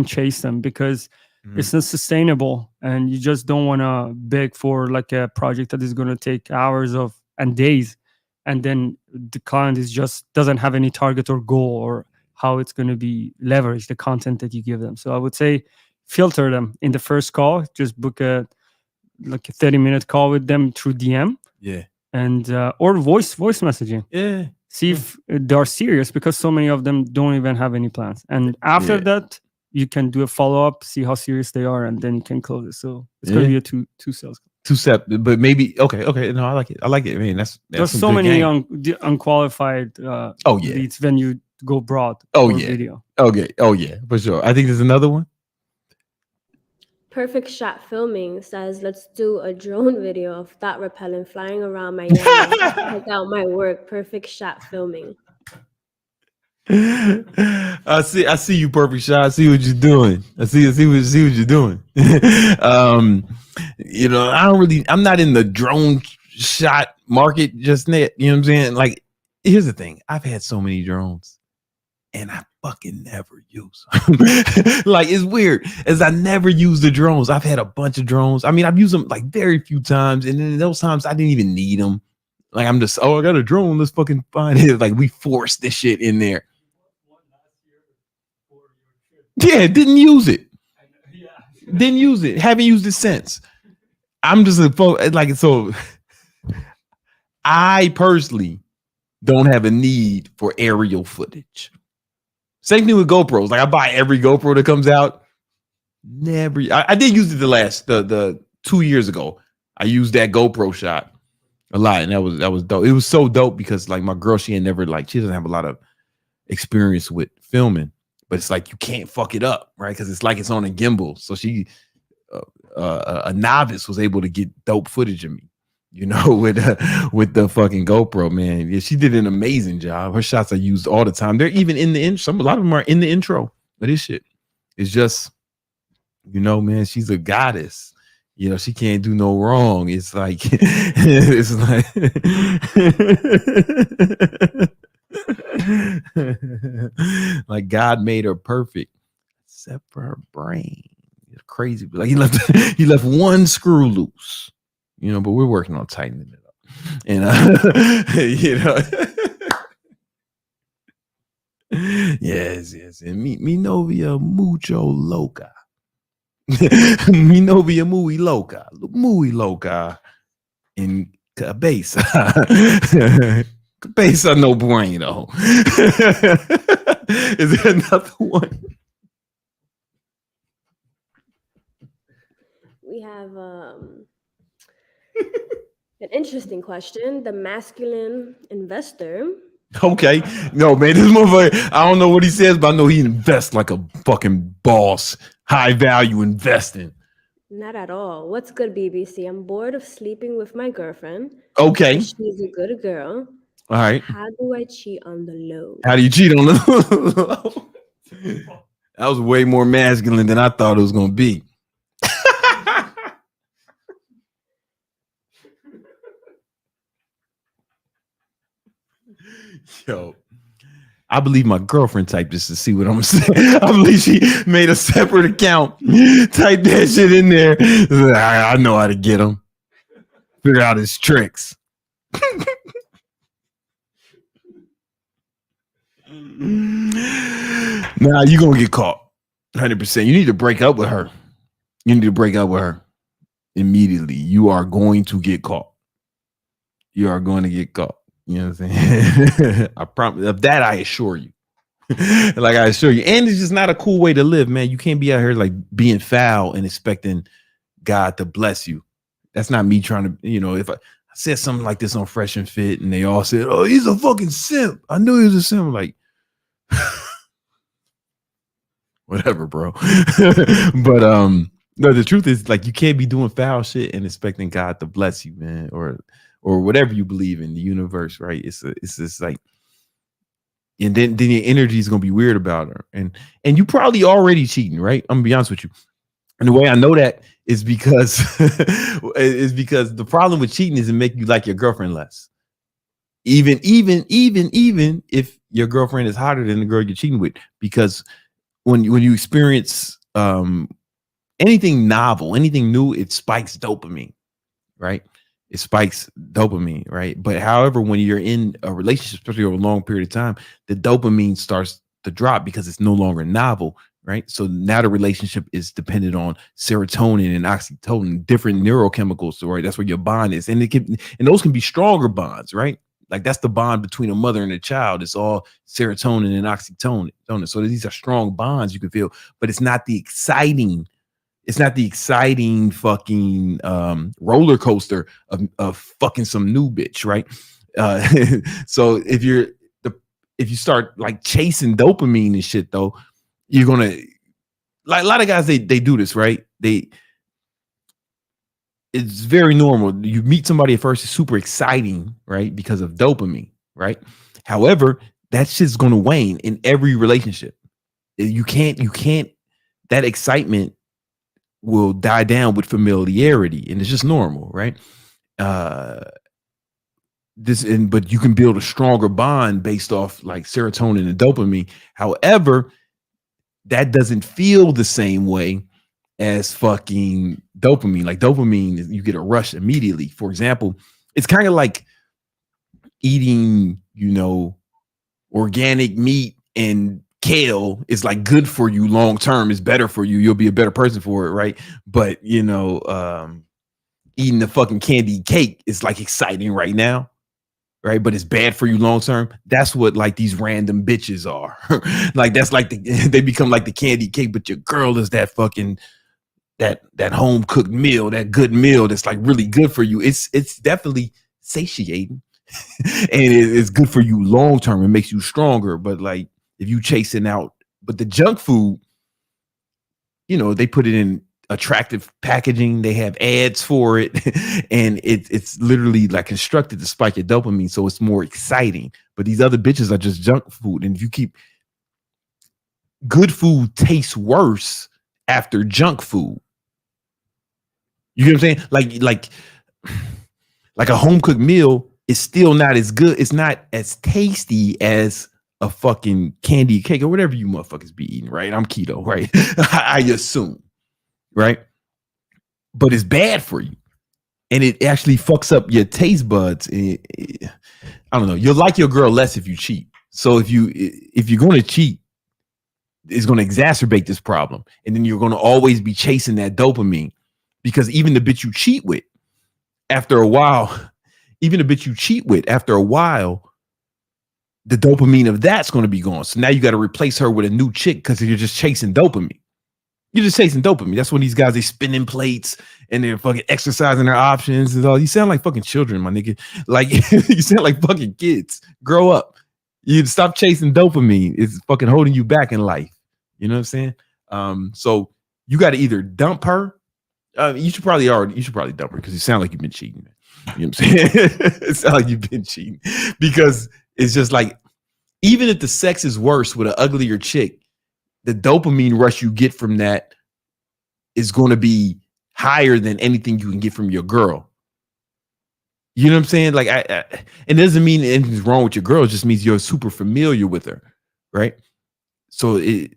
chase them because it's not sustainable. And you just don't want to beg for like a project that is going to take hours and days. And then the client doesn't have any target or goal or how it's going to be leveraged, the content that you give them. So I would say filter them in the first call. Just book a 30-minute call with them through DM. Yeah. And or voice messaging. Yeah. See if they're serious because so many of them don't even have any plans. And after that, you can do a follow-up, see how serious they are, and then you can close it. So it's going to be a two sales call. 2 step, but maybe okay. No, I like it. I mean, that's there's so many unqualified leads when you go broad. Video. Okay, for sure. I think there's another one. Perfect Shot Filming says, let's do a drone video of Thot repellent flying around Miami. Check out my work. Perfect Shot Filming. I see you, Perfect Shot. I see what you're doing. I see what you're doing. I'm not in the drone shot market just yet. You know what I'm saying? Like, here's the thing. I've had so many drones and I fucking never use them. Like, it's weird as I never use the drones. I've had a bunch of drones. I mean, I've used them like very few times. And then those times I didn't even need them. Like, I'm just, I got a drone. Let's fucking find it. Like, we forced this shit in there. Yeah, didn't use it. Didn't use it. Haven't used it since. I'm just so I personally don't have a need for aerial footage. Same thing with GoPros. Like, I buy every GoPro that comes out. Never. I did use it the 2 years ago. I used that GoPro shot a lot, and that was dope. It was so dope because like my girl, she doesn't have a lot of experience with filming. But it's like you can't fuck it up, right? Because it's like it's on a gimbal. So she, a novice, was able to get dope footage of me, with the fucking GoPro, man. Yeah, she did an amazing job. Her shots are used all the time. They're even in the intro. A lot of them are in the intro. But this shit is just, man, she's a goddess. She can't do no wrong. It's like, it's like. Like God made her perfect except for her brain. It's crazy, but like he left one screw loose, but we're working on tightening it up. And yes, and mi novia mucho loca. Mi novia muy loca in cabeza. Based on no bueno. Is there another one? We have an interesting question. The masculine investor. Okay. No, man, this motherfucker, I don't know what he says, but I know he invests like a fucking boss. High value investing. Not at all. What's good, BBC? I'm bored of sleeping with my girlfriend. Okay. She's a good girl. All right. How do I cheat on the low? How do you cheat on the low? That was way more masculine than I thought it was going to be. Yo, I believe my girlfriend typed this to see what I'm saying. I believe she made a separate account, typed that shit in there. I know how to get him. Figure out his tricks. Nah, you're going to get caught. 100%. You need to break up with her. You need to break up with her immediately. You are going to get caught. You are going to get caught. You know what I'm saying? I promise. Of that, I assure you. Like I assure you. And it's just not a cool way to live, man. You can't be out here like being foul and expecting God to bless you. That's not me trying to, you know, if I said something like this on Fresh and Fit and they all said, oh, he's a fucking simp. I knew he was a simp. Like, whatever, bro. But no, the truth is, like, you can't be doing foul shit and expecting God to bless you, man, or whatever you believe in the universe, right? It's just like, and then your energy is gonna be weird about her, and you probably already cheating, right? I'm gonna be honest with you. And the way I know that is because the problem with cheating is it make you like your girlfriend less. Even if your girlfriend is hotter than the girl you're cheating with, because when you experience anything novel, anything new, it spikes dopamine, right? It spikes dopamine, right? But however, when you're in a relationship, especially over a long period of time, the dopamine starts to drop because it's no longer novel, right? So now the relationship is dependent on serotonin and oxytocin, different neurochemicals, right? That's where your bond is, and those can be stronger bonds, right? Like that's the bond between a mother and a child. It's all serotonin and oxytocin. So these are strong bonds you can feel, but it's not the exciting. It's not the exciting fucking roller coaster of fucking some new bitch, right? So if you start like chasing dopamine and shit, though, you're gonna, like a lot of guys, they do this, right? It's very normal. You meet somebody at first, it's super exciting, right? Because of dopamine, right? However, that shit's gonna wane in every relationship. You can't, that excitement will die down with familiarity, and it's just normal, right? But you can build a stronger bond based off like serotonin and dopamine. However, that doesn't feel the same way as fucking dopamine. Like dopamine, you get a rush immediately. For example, it's kind of like eating, you know, organic meat and kale is like good for you long term. It's better for you. You'll be a better person for it, right? But you know, eating the fucking candy cake is like exciting right now, right? But it's bad for you long term. That's what like these random bitches are. Like that's like they become like the candy cake, but your girl is that fucking that home cooked meal, that good meal that's like really good for you. It's definitely satiating, and it's good for you long term. It makes you stronger. But like if you chasing out, but the junk food, you know, they put it in attractive packaging, they have ads for it, and it's literally like constructed to spike your dopamine, so it's more exciting. But these other bitches are just junk food, and if you keep, good food tastes worse after junk food. You know what I'm saying? Like a home cooked meal is still not as good. It's not as tasty as a fucking candy cake or whatever you motherfuckers be eating, right? I'm keto, right? I assume, right? But it's bad for you, and it actually fucks up your taste buds. I don't know. You'll like your girl less if you cheat. So if you're going to cheat, it's going to exacerbate this problem, and then you're going to always be chasing that dopamine, because even the bitch you cheat with, after a while, the dopamine of that's going to be gone. So now you got to replace her with a new chick because you're just chasing dopamine. You're just chasing dopamine. That's when these guys, they spinning plates and they're fucking exercising their options and all. You sound like fucking children, my nigga. Like you sound like fucking kids. Grow up. You stop chasing dopamine. It's fucking holding you back in life. You know what I'm saying? So you got to either dump her. You should probably dump her because you sound like you've been cheating. You know what I'm saying? It's not like you've been cheating, because it's just like, even if the sex is worse with an uglier chick, the dopamine rush you get from that is going to be higher than anything you can get from your girl. You know what I'm saying? Like, it doesn't mean anything's wrong with your girl. It just means you're super familiar with her, right? So you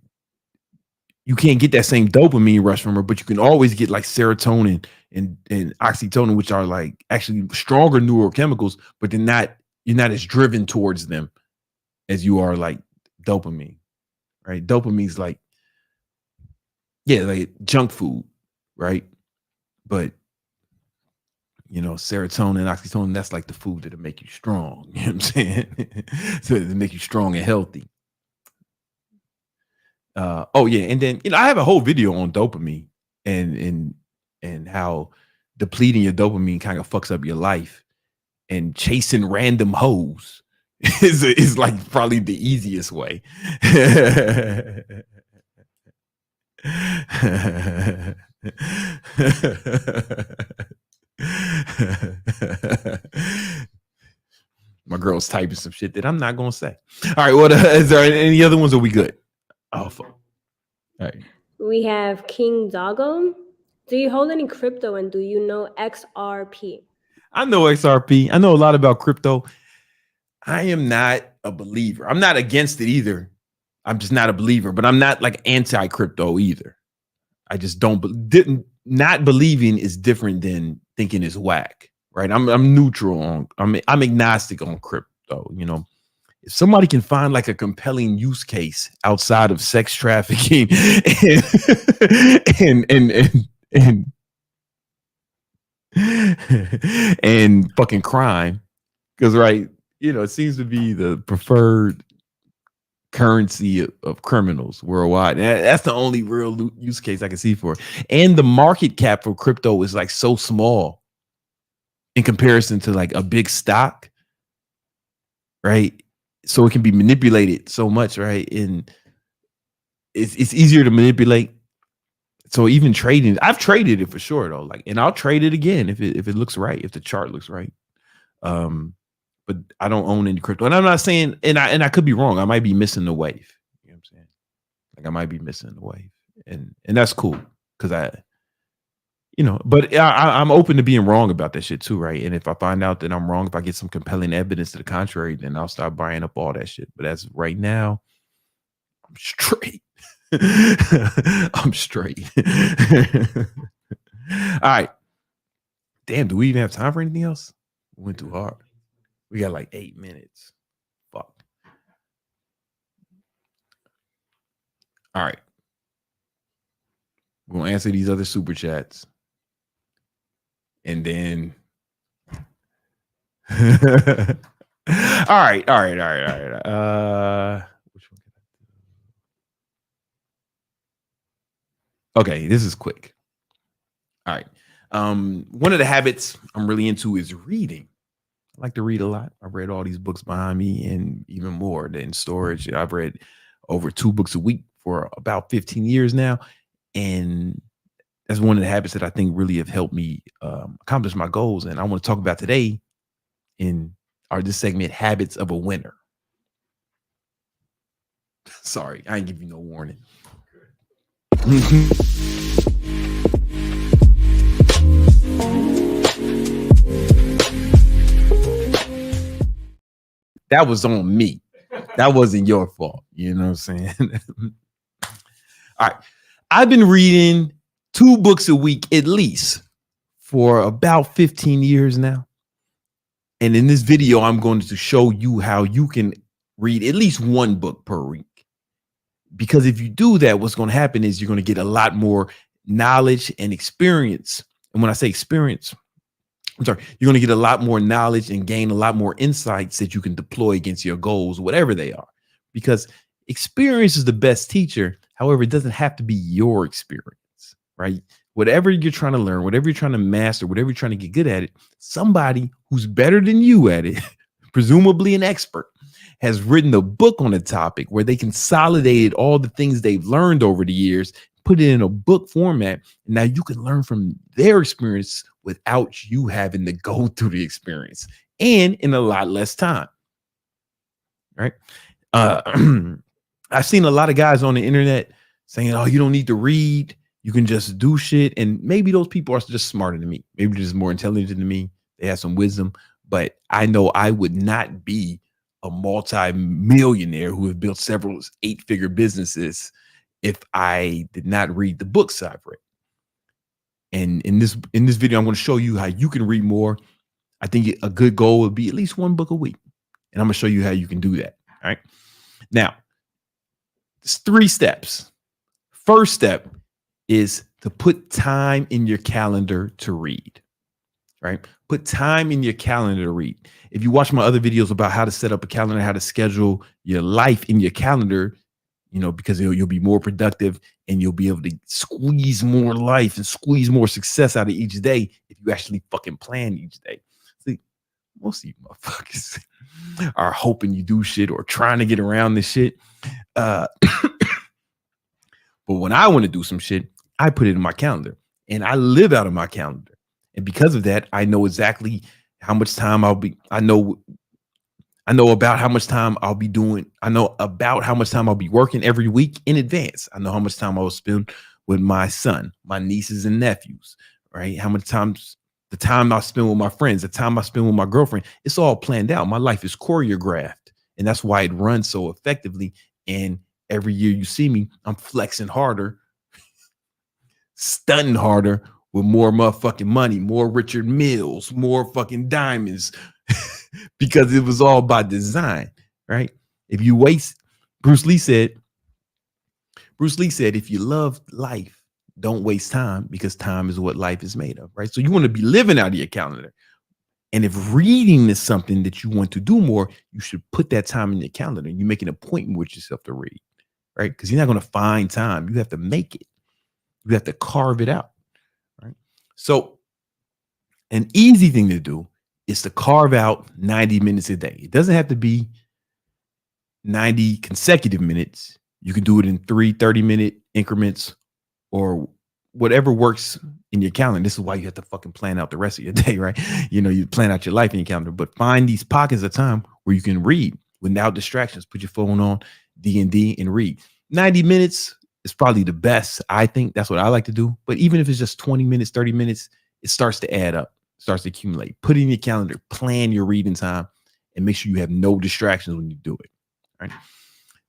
can't get that same dopamine rush from her, but you can always get like serotonin and oxytocin, which are like actually stronger neurochemicals, but you're not as driven towards them as you are like dopamine, right? Dopamine's like, yeah, like junk food, right? But serotonin and oxytocin, that's like the food that'll make you strong. You know what I'm saying? So to make you strong and healthy. Oh yeah, and then I have a whole video on dopamine and how depleting your dopamine kind of fucks up your life, and chasing random hoes is like probably the easiest way. My girl's typing some shit that I'm not gonna say. All right, what is there any other ones? Are we good? Oh, fuck. All right. We have King Doggo. Do you hold any crypto, and do you know XRP? I know XRP. I know a lot about crypto. I am not a believer. I'm not against it either. I'm just not a believer, but I'm not like anti-crypto either. I just not believing is different than thinking is whack, right? I'm neutral on. I'm agnostic on crypto. If somebody can find like a compelling use case outside of sex trafficking and fucking crime, because it seems to be the preferred currency of criminals worldwide. And that's the only real use case I can see for it. And the market cap for crypto is like so small in comparison to like a big stock, right? So it can be manipulated so much, right? And it's easier to manipulate. So even trading, I've traded it for sure though. And I'll trade it again if it looks right, if the chart looks right. But I don't own any crypto. And I'm not saying, and I could be wrong. I might be missing the wave. You know what I'm saying? Like I might be missing the wave. And that's cool. Cause but I'm open to being wrong about that shit too, right? And if I find out that I'm wrong, if I get some compelling evidence to the contrary, then I'll start buying up all that shit. But as right now, I'm straight. I'm straight. All right. Damn, do we even have time for anything else? We went too hard. We got like 8 minutes. Fuck. All right. We're going to answer these other super chats. And then. All right. Which one can I do? Okay, this is quick. All right. One of the habits I'm really into is reading. I like to read a lot. I've read all these books behind me and even more in storage. I've read over 2 books a week for about 15 years now. And that's one of the habits that I think really have helped me accomplish my goals. And I want to talk about today in this segment, Habits of a Winner. Sorry, I ain't give you no warning. That was on me. That wasn't your fault. You know what I'm saying? All right. I've been reading 2 books a week at least for about 15 years now. And in this video, I'm going to show you how you can read at least 1 book per week. Because if you do that, what's going to happen is you're going to get a lot more knowledge and experience. And when I say experience, you're going to get a lot more knowledge and gain a lot more insights that you can deploy against your goals, whatever they are. Because experience is the best teacher. However, it doesn't have to be your experience, right? Whatever you're trying to learn, whatever you're trying to master, whatever you're trying to get good at it, somebody who's better than you at it, presumably an expert, has written a book on a topic where they consolidated all the things they've learned over the years, put it in a book format. And now you can learn from their experience without you having to go through the experience and in a lot less time. Right. I've seen a lot of guys on the internet saying, oh, you don't need to read. You can just do shit. And maybe those people are just smarter than me. Maybe they're just more intelligent than me. They have some wisdom. But I know I would not be a multi-millionaire who has built several 8-figure businesses if I did not read the books I've read. And in this video, I'm going to show you how you can read more. I think a good goal would be at least 1 book a week. And I'm going to show you how you can do that. All right. Now, it's 3 steps. First step is to put time in your calendar to read. Right? Put time in your calendar to read. If you watch my other videos about how to set up a calendar, how to schedule your life in your calendar, you know, because you'll be more productive and you'll be able to squeeze more life and squeeze more success out of each day if you actually fucking plan each day. See, most of you motherfuckers are hoping you do shit or trying to get around this shit. But when I want to do some shit, I put it in my calendar and I live out of my calendar. And because of that, I know exactly how much time I know about how much time I'll be doing. I know about how much time I'll be working every week in advance. I know how much time I will spend with my son, my nieces and nephews, right? How much times, the time I spend with my friends, the time I spend with my girlfriend, it's all planned out. My life is choreographed. And that's why it runs so effectively. And every year you see me, I'm flexing harder, stunning harder, with more motherfucking money, more Richard Milles, more fucking diamonds, because it was all by design, right? If you waste, Bruce Lee said, if you love life, don't waste time, because time is what life is made of, right? So you want to be living out of your calendar. And if reading is something that you want to do more, you should put that time in your calendar. You make an appointment with yourself to read, right? Because you're not going to find time. You have to make it. You have to carve it out. So an easy thing to do is to carve out 90 minutes a day. It doesn't have to be 90 consecutive minutes. You can do it in 3 30-minute increments or whatever works in your calendar. This is why you have to fucking plan out the rest of your day, right? You know, you plan out your life in your calendar, but find these pockets of time where you can read without distractions. Put your phone on D&D and read. 90 minutes. It's probably the best. I think that's what I like to do. But even if it's just 20 minutes, 30 minutes, it starts to add up, starts to accumulate. Put it in your calendar, plan your reading time, and make sure you have no distractions when you do it. All right.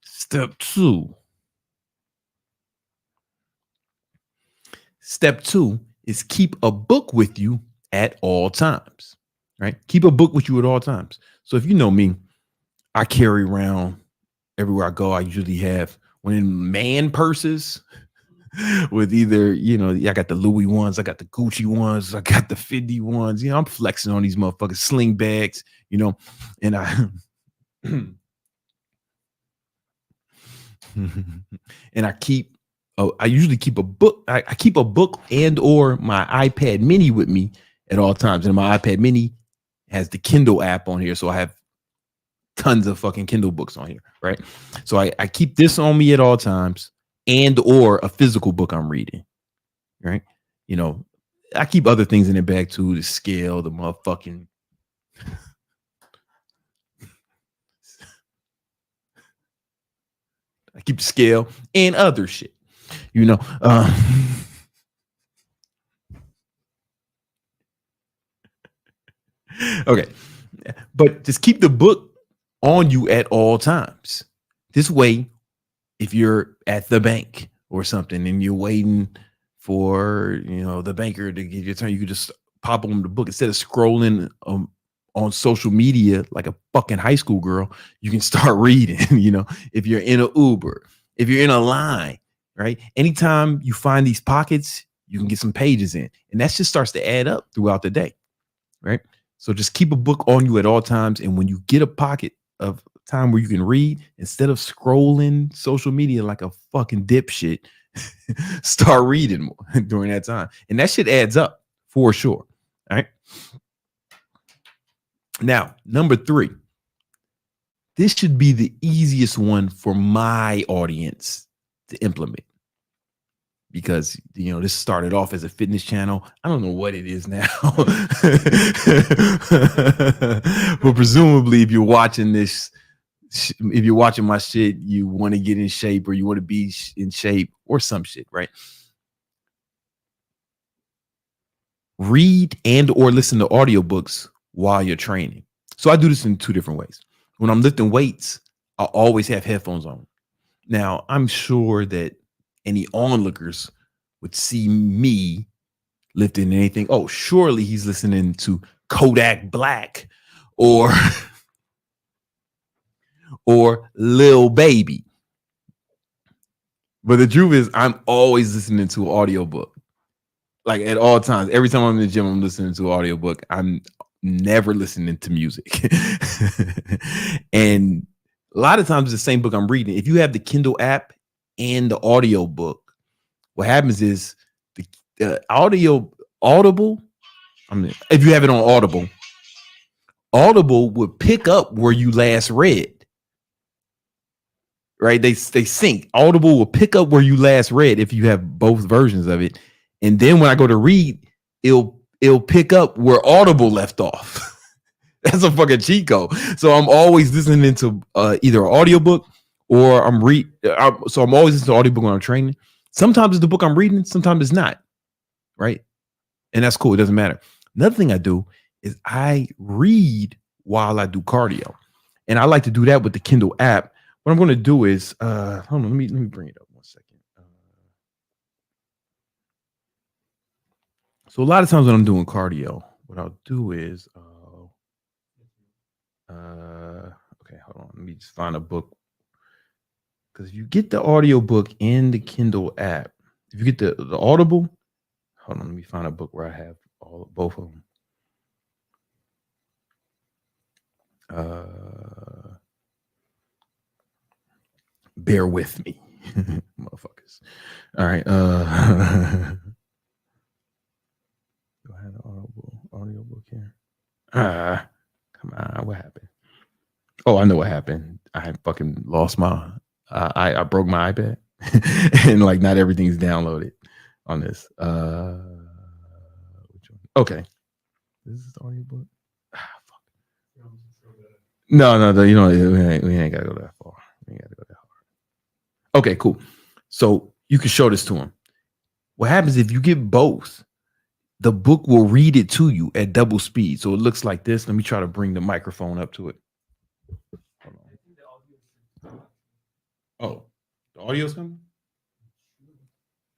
Step 2. Step 2 is keep a book with you at all times. Right? Keep a book with you at all times. So if you know me, I carry around everywhere I go. I usually have one in man purses with either, you know, I got the Louis ones, I got the Gucci ones, I got the Fendi ones. You know, I'm flexing on these motherfuckers, sling bags, you know, and I usually keep a book. I keep a book and or my iPad mini with me at all times. And my iPad mini has the Kindle app on here. So I have tons of fucking Kindle books on here, right? So I keep this on me at all times, and or a physical book I'm reading, right? You know, I keep other things in the bag too, the scale, the motherfucking I keep the scale and other shit, you know. Okay, but just keep the book on you at all times. This way, if you're at the bank or something and you're waiting for, you know, the banker to give your turn, you can just pop on the book instead of scrolling on social media like a fucking high school girl. You can start reading. You know, if you're in an Uber, if you're in a line, right? Anytime you find these pockets, you can get some pages in, and that just starts to add up throughout the day, right? So just keep a book on you at all times, and when you get a pocket of time where you can read, instead of scrolling social media like a fucking dipshit, start reading more during that time. And that shit adds up for sure. All right. Now, number 3. This should be the easiest one for my audience to implement. because this started off as a fitness channel. I don't know what it is now. But presumably if you're watching this, if you're watching my shit, you want to get in shape or you want to be in shape or some shit, right? Read and or listen to audiobooks while you're training. So I do this in two different ways. When I'm lifting weights, I always have headphones on. Now, I'm sure that any onlookers would see me lifting anything. Oh, surely he's listening to Kodak Black or Lil Baby. But the truth is, I'm always listening to an audiobook. Like at all times. Every time I'm in the gym, I'm listening to an audiobook. I'm never listening to music. And a lot of times it's the same book I'm reading. If you have the Kindle app and the audio book, what happens is the Audible, if you have it on Audible would pick up where you last read. Right? They sync. Audible will pick up where you last read if you have both versions of it. And then when I go to read, it'll pick up where Audible left off. That's a fucking cheat code. So I'm always listening to either an audiobook or I'm always listening to an audiobook when I'm training. Sometimes it's the book I'm reading, sometimes it's not. Right? And that's cool. It doesn't matter. Another thing I do is I read while I do cardio. And I like to do that with the Kindle app. What I'm going to do is, hold on, let me bring it up one second. So a lot of times when I'm doing cardio, what I'll do is, okay, hold on. Let me just find a book. Because if you get the audio book in the Kindle app, if you get the Audible, hold on, let me find a book where I have both of them. Bear with me, motherfuckers. All right. Do I have an audio book here? Come on, what happened? Oh, I know what happened. I had fucking lost my I broke my iPad and like not everything's downloaded on this. Which one? Okay. This is the audio book. Fuck. No, we ain't gotta go that far. We ain't gotta go that far. Okay, cool. So you can show this to him. What happens if you get both? The book will read it to you at double speed. So it looks like this. Let me try to bring the microphone up to it. Hold on. Oh, the audio's coming?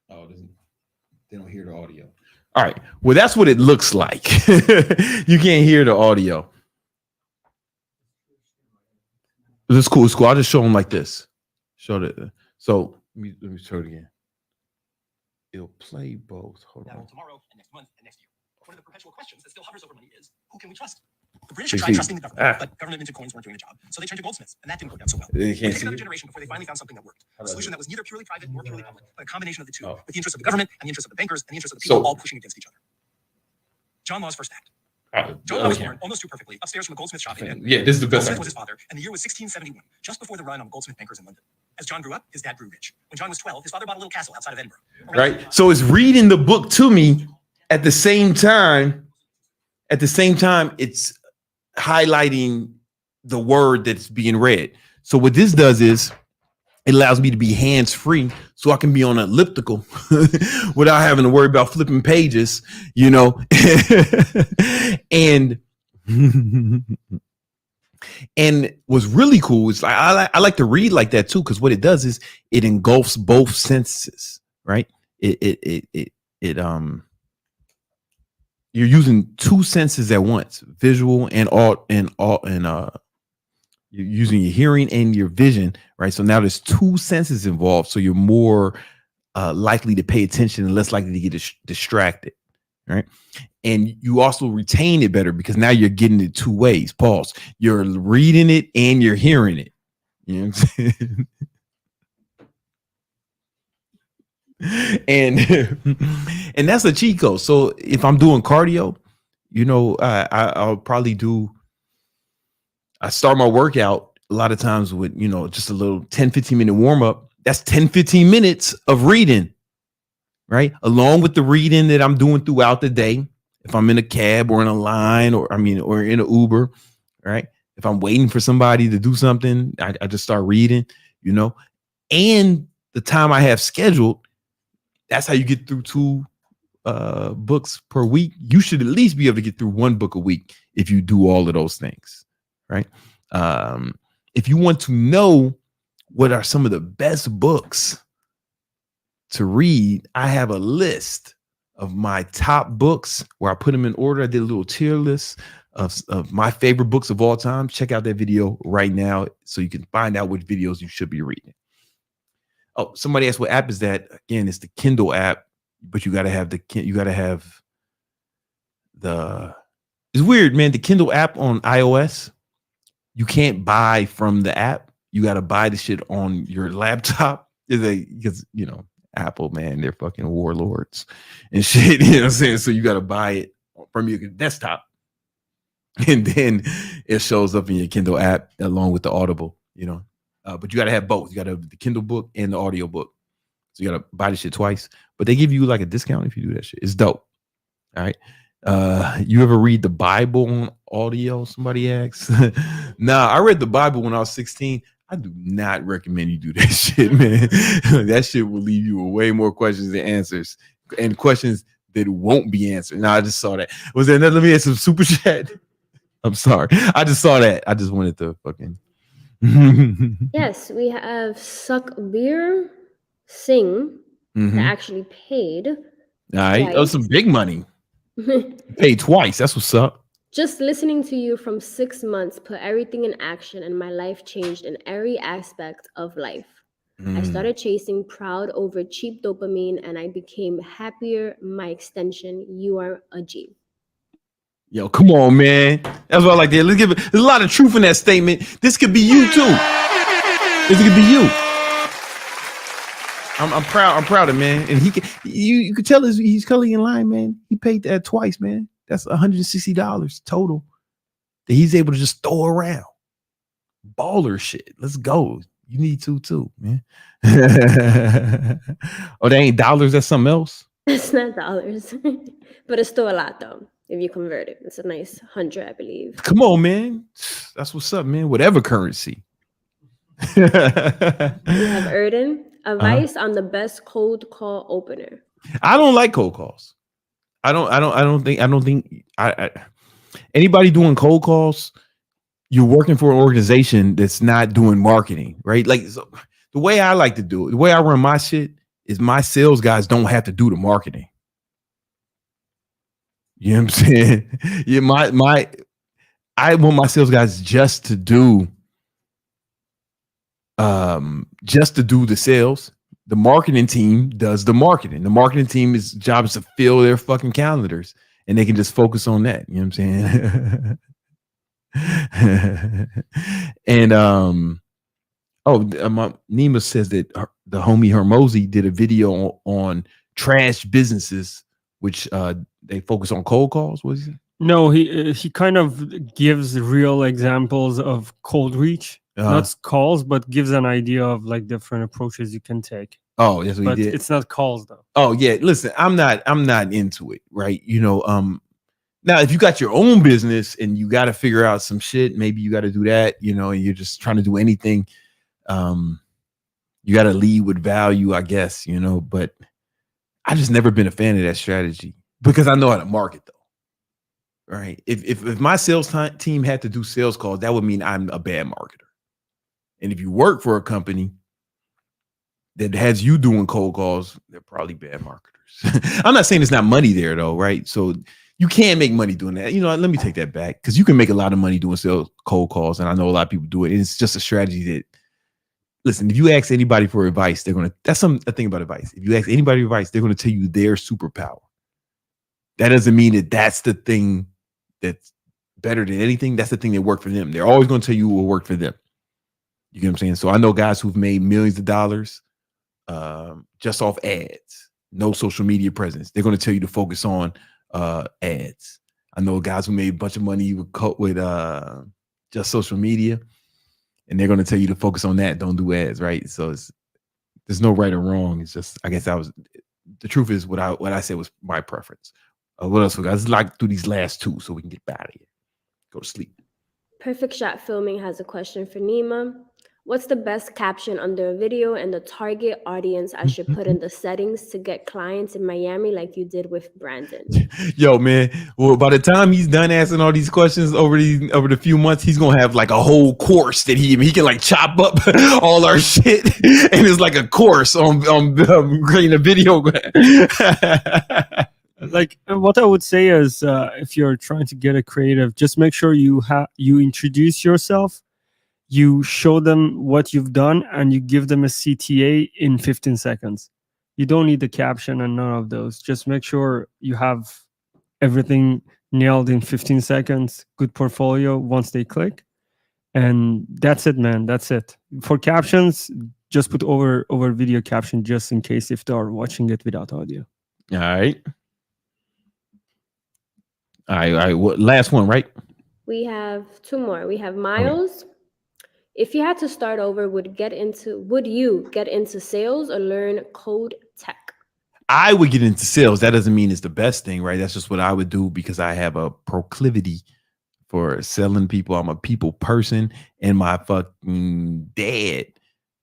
Oh, they don't hear the audio. All right. Well, that's what it looks like. You can't hear the audio. This is cool. It's cool. I'll just show them like this. Show it. So let me show it again. It'll play both. Hold on. Tomorrow and next month and next year. One of the perpetual questions that still hovers over money is, who can we trust? The British have tried trusting the government, but government-minted coins weren't doing the job. So they turned to goldsmiths, and that didn't work out so well. It took another generation before they finally found something that worked. A solution that was neither purely private nor purely public, but a combination of the two, with the interests of the government and the interests of the bankers and the interests of the people all pushing against each other. John Law's first act. John Law was born almost too perfectly upstairs from a goldsmith shop in Italy. Yeah, this is the best. Goldsmith was his father, and the year was 1671, just before the run on goldsmith bankers in London. As John grew up, his dad grew rich. When John was 12, his father bought a little castle outside of Edinburgh. Right. So it's reading the book to me at the same time. At the same time, it's highlighting the word that's being read. So what this does is it allows me to be hands-free so I can be on an elliptical without having to worry about flipping pages, and and what's really cool is I like to read like that too, because what it does is it engulfs both senses, right? You're using two senses at once, visual and you're using your hearing and your vision, right? So now there's two senses involved, so you're more likely to pay attention and less likely to get distracted, right? And you also retain it better because now you're getting it two ways. Pause. You're reading it and you're hearing it. You know what I'm saying? And that's a cheat code. So if I'm doing cardio, I'll probably I start my workout a lot of times with, just a little 10-15 minute warm up. That's 10-15 minutes of reading. right? Along with the reading that I'm doing throughout the day. If I'm in a cab or in a line or in an Uber, right? If I'm waiting for somebody to do something, I just start reading, and the time I have scheduled, that's how you get through 2 books per week. You should at least be able to get through 1 book a week if you do all of those things, right? If you want to know what are some of the best books to read, I have a list of my top books where I put them in order. I did a little tier list of my favorite books of all time. Check out that video right now so you can find out which videos you should be reading. Oh, somebody asked what app is that? Again, it's the Kindle app, but you got to have it's weird, man. The Kindle app on iOS, you can't buy from the app. You got to buy the shit on your laptop because, Apple, man, they're fucking warlords and shit. You know what I'm saying? So you got to buy it from your desktop. And then it shows up in your Kindle app along with the Audible, but you got to have both. You got to have the Kindle book and the audio book. So you got to buy the shit twice, but they give you like a discount if you do that shit. It's dope. All right. You ever read the Bible on audio? Somebody asks. Nah, I read the Bible when I was 16. I do not recommend you do that shit, man. That shit will leave you with way more questions than answers, and questions that won't be answered. Now, I just saw that. Was there another? Let me add some super chat. I'm sorry. I just saw that. I just wanted to fucking. Yes, we have Sukhbir Singh that actually paid. All right. That was some big money. Paid twice. That's what's up. Just listening to you from 6 months put everything in action, and my life changed in every aspect of life. I started chasing proud over cheap dopamine, and I became happier. My extension, you are a G. Yo, come on, man. That's what I like to hear. Let's give it. There's a lot of truth in that statement. This could be you too. This could be you. I'm proud. I'm proud of man. And you could tell he's colorly in line, man. He paid that twice, man. That's $160 total that he's able to just throw around. Baller shit. Let's go. You need to too, man. Oh, that ain't dollars. That's something else. It's not dollars, but it's still a lot though. If you convert it, it's a nice 100, I believe. Come on, man. That's what's up, man. Whatever currency. We have Erden. Advice on the best cold call opener. I don't like cold calls. I don't think anybody doing cold calls, you're working for an organization that's not doing marketing, right? Like so, the way I like to do it, the way I run my shit is my sales guys don't have to do the marketing. You know what I'm saying? Yeah, I want my sales guys just to do the sales. The marketing team does the marketing. The marketing team's job is to fill their fucking calendars, and they can just focus on that. You know what I'm saying? And Nima says that the homie Hormozi did a video on trash businesses, which they focus on cold calls. What is it? No, he kind of gives real examples of cold reach. Not calls, but gives an idea of like different approaches you can take. Oh, that's what he did. It's not calls though. Oh yeah, listen, I'm not into it, right? Now if you got your own business and you got to figure out some shit, maybe you got to do that, and you're just trying to do anything. You got to lead with value, I guess, but I just never been a fan of that strategy because I know how to market though. Right? If my sales team had to do sales calls, that would mean I'm a bad marketer. And if you work for a company that has you doing cold calls, they're probably bad marketers. I'm not saying there's not money there though, right? So you can make money doing that. Let me take that back because you can make a lot of money doing sales cold calls, and I know a lot of people do it. It's just a strategy that, listen, if you ask anybody for advice, that's a thing about advice. If you ask anybody advice, they're gonna tell you their superpower. That doesn't mean that that's the thing that's better than anything. That's the thing that worked for them. They're always gonna tell you what worked for them. You get what I'm saying? So I know guys who've made millions of dollars just off ads, no social media presence. They're going to tell you to focus on ads. I know guys who made a bunch of money with just social media, and they're going to tell you to focus on that. Don't do ads, right? So there's no right or wrong. It's just, I guess the truth is what I said was my preference. What else we got? Let's like do these last two so we can get out of here. Go to sleep. Perfect Shot Filming has a question for Nima. What's the best caption under a video and the target audience I should put in the settings to get clients in Miami like you did with Brandon? Yo, man. Well, by the time he's done asking all these questions over the few months, he's gonna have like a whole course that he can like chop up all our shit, and it's like a course on creating a video. Like what I would say is, if you're trying to get a creative, just make sure you introduce yourself, you show them what you've done, and you give them a CTA in 15 seconds. You don't need the caption and none of those. Just make sure you have everything nailed in 15 seconds. Good portfolio once they click, and that's it, man. That's it. For captions, just put over video caption just in case if they are watching it without audio. All right. All right. What last one, right? We have two more. We have Miles. Okay. If you had to start over, would you get into sales or learn code tech? I would get into sales. That doesn't mean it's the best thing, right? That's just what I would do because I have a proclivity for selling people. I'm a people person, and my fucking dad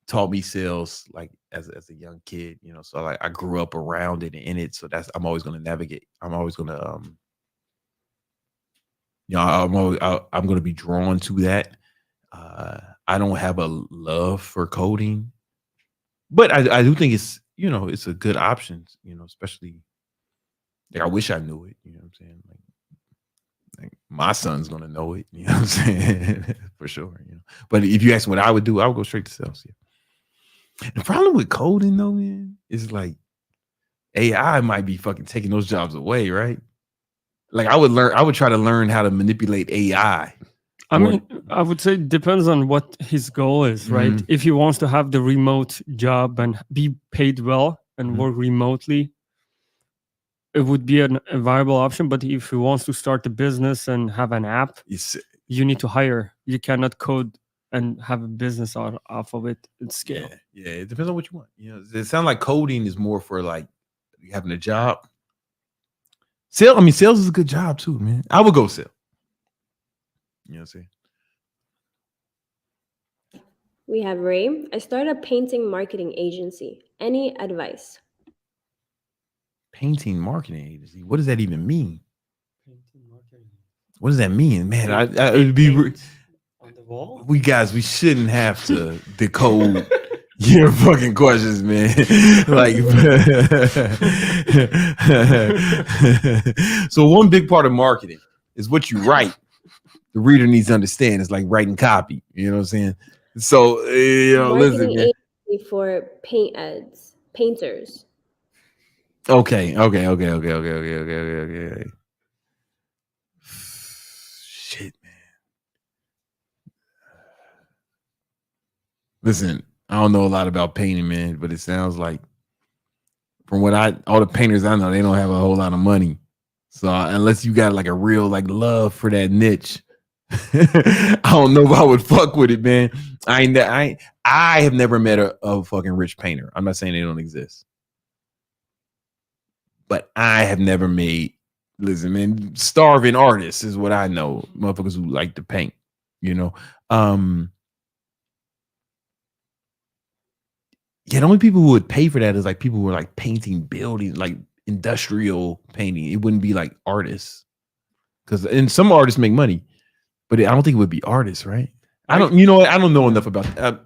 taught me sales like as a young kid, you know. So like I grew up around it and in it. So I'm always going to navigate. I'm always going to I'm going to be drawn to that. I don't have a love for coding, but I do think it's, you know, it's a good option, you know, especially like I wish I knew it, you know what I'm saying? Like my son's going to know it, you know what I'm saying? For sure, you know. But if you ask me what I would do, I would go straight to sales. Yeah. The problem with coding though, man, is like AI might be fucking taking those jobs away, right? Like I would try to learn how to manipulate AI. I mean, I would say it depends on what his goal is, right? Mm-hmm. If he wants to have the remote job and be paid well and work remotely, it would be a viable option. But if he wants to start a business and have an app, you need to hire. You cannot code and have a business off of it at scale. Yeah, it depends on what you want. You know, it sounds like coding is more for like having a job. Sales is a good job too, man. I would go sell. You know what I'm saying? We have Ray. I started a painting marketing agency. Any advice? Painting marketing agency? What does that even mean? What does that mean, man? I would be on the wall. We shouldn't have to decode your fucking questions, man. Like, so one big part of marketing is what you write. The reader needs to understand. It's like writing copy. You know what I'm saying? So, you know, listen, man. For painters. Okay. Shit, man. Listen, I don't know a lot about painting, man, but it sounds like from what all the painters I know, they don't have a whole lot of money. So unless you got like a real like love for that niche, I don't know if I would fuck with it, man. I have never met a fucking rich painter. I'm not saying they don't exist, but I have never listen, man, starving artists is what I know. Motherfuckers who like to paint, you know. Yeah, the only people who would pay for that is like people who are like painting buildings, like industrial painting. It wouldn't be like artists, and some artists make money. But I don't think it would be artists, right? I don't know enough about that.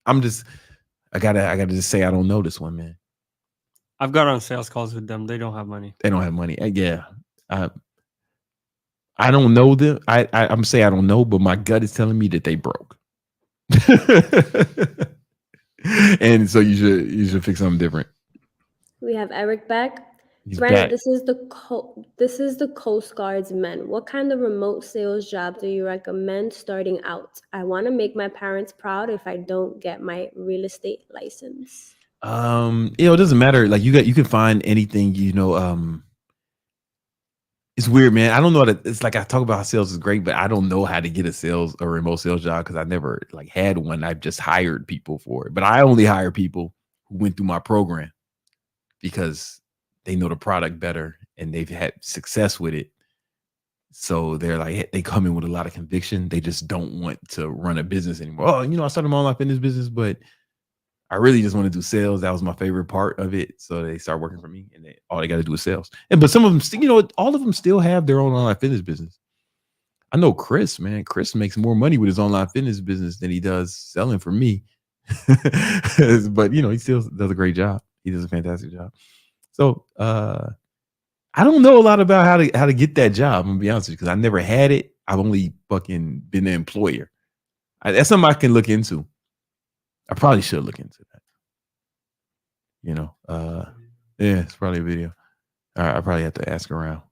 I gotta just say I don't know this one, man. I've got on sales calls with them. They don't have money. They don't have money. Yeah. I don't know them. I'm saying I don't know, but my gut is telling me that they broke. And so you should fix something different. We have Eric back. He's Bryan, back. this is the Coast Guard's men. What kind of remote sales job do you recommend starting out? I want to make my parents proud if I don't get my real estate license. It doesn't matter. Like you can find anything, it's weird, man. I don't know it's like I talk about how sales is great, but I don't know how to get a remote sales job because I never like had one. I've just hired people for it. But I only hire people who went through my program because they know the product better and they've had success with it. So they're like, they come in with a lot of conviction. They just don't want to run a business anymore. Oh, I started my online fitness business, but I really just want to do sales. That was my favorite part of it. So they start working for me, and all they got to do is sales. But some of them, all of them still have their own online fitness business. I know Chris, man. Chris makes more money with his online fitness business than he does selling for me. But he still does a great job. He does a fantastic job. So I don't know a lot about how to get that job. I'm gonna be honest with you, because I never had it. I've only fucking been the employer. That's something I can look into. I probably should look into that. Yeah, it's probably a video. All right, I probably have to ask around.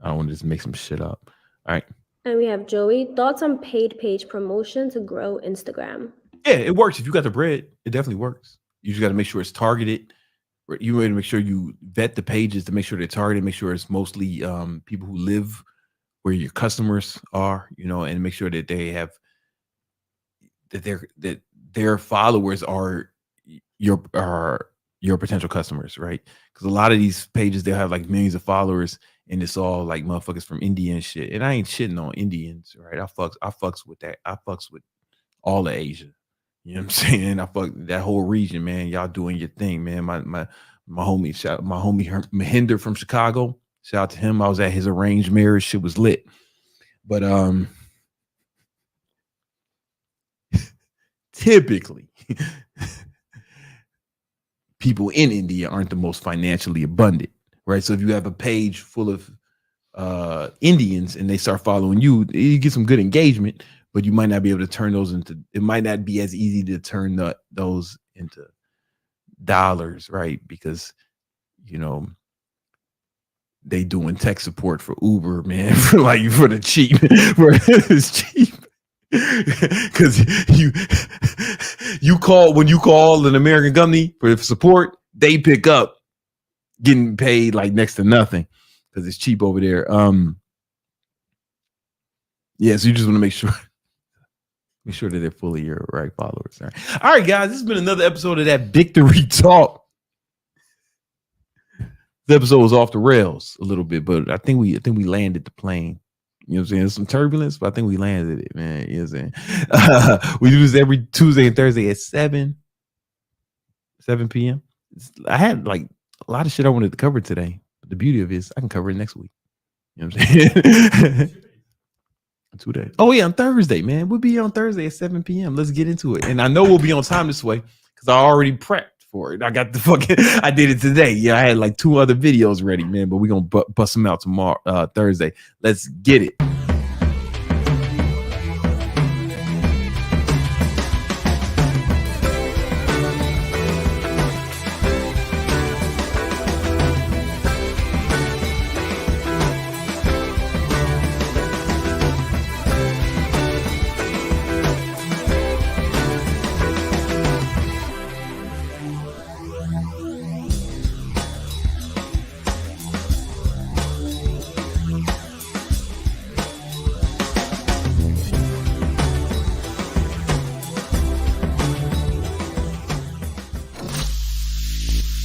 I don't want to just make some shit up. All right. And we have Joey. Thoughts on paid page promotion to grow Instagram? Yeah, it works. If you got the bread, it definitely works. You just got to make sure it's targeted. You want to make sure you vet the pages to make sure they're targeted, make sure it's mostly people who live where your customers are, and make sure that they have that their followers are your potential customers, right? Because a lot of these pages, they'll have like millions of followers, and it's all like motherfuckers from India and shit. And I ain't shitting on Indians, right? I fucks with that. I fucks with all of Asia. You know what I'm saying? I fuck that whole region, man. Y'all doing your thing, man. My homie, Mahinder from Chicago. Shout out to him. I was at his arranged marriage. Shit was lit. But typically people in India aren't the most financially abundant, right? So if you have a page full of Indians and they start following you, you get some good engagement, but you might not be able to turn those into, it might not be as easy to turn those into dollars, right? Because, they doing tech support for Uber, man, for the cheap, it's cheap. Because when you call an American company for support, they pick up getting paid like next to nothing because it's cheap over there. Yeah, so you just want to make sure that they're fully your right followers. All right, guys, this has been another episode of that Victory Talk. The episode was off the rails a little bit, but I think we landed the plane. You know what I'm saying? There's some turbulence, but I think we landed it, man. You know what I'm saying? We do this every Tuesday and Thursday at 7 p.m. I had like a lot of shit I wanted to cover today, but the beauty of it is I can cover it next week. You know what I'm saying? 2 days. Oh yeah, on Thursday, man. We'll be on Thursday at 7 p.m. Let's get into it. And I know we'll be on time this way because I already prepped for it. I got I did it today. Yeah, I had like 2 other videos ready, man, but we're gonna bust them out tomorrow, Thursday. Let's get it.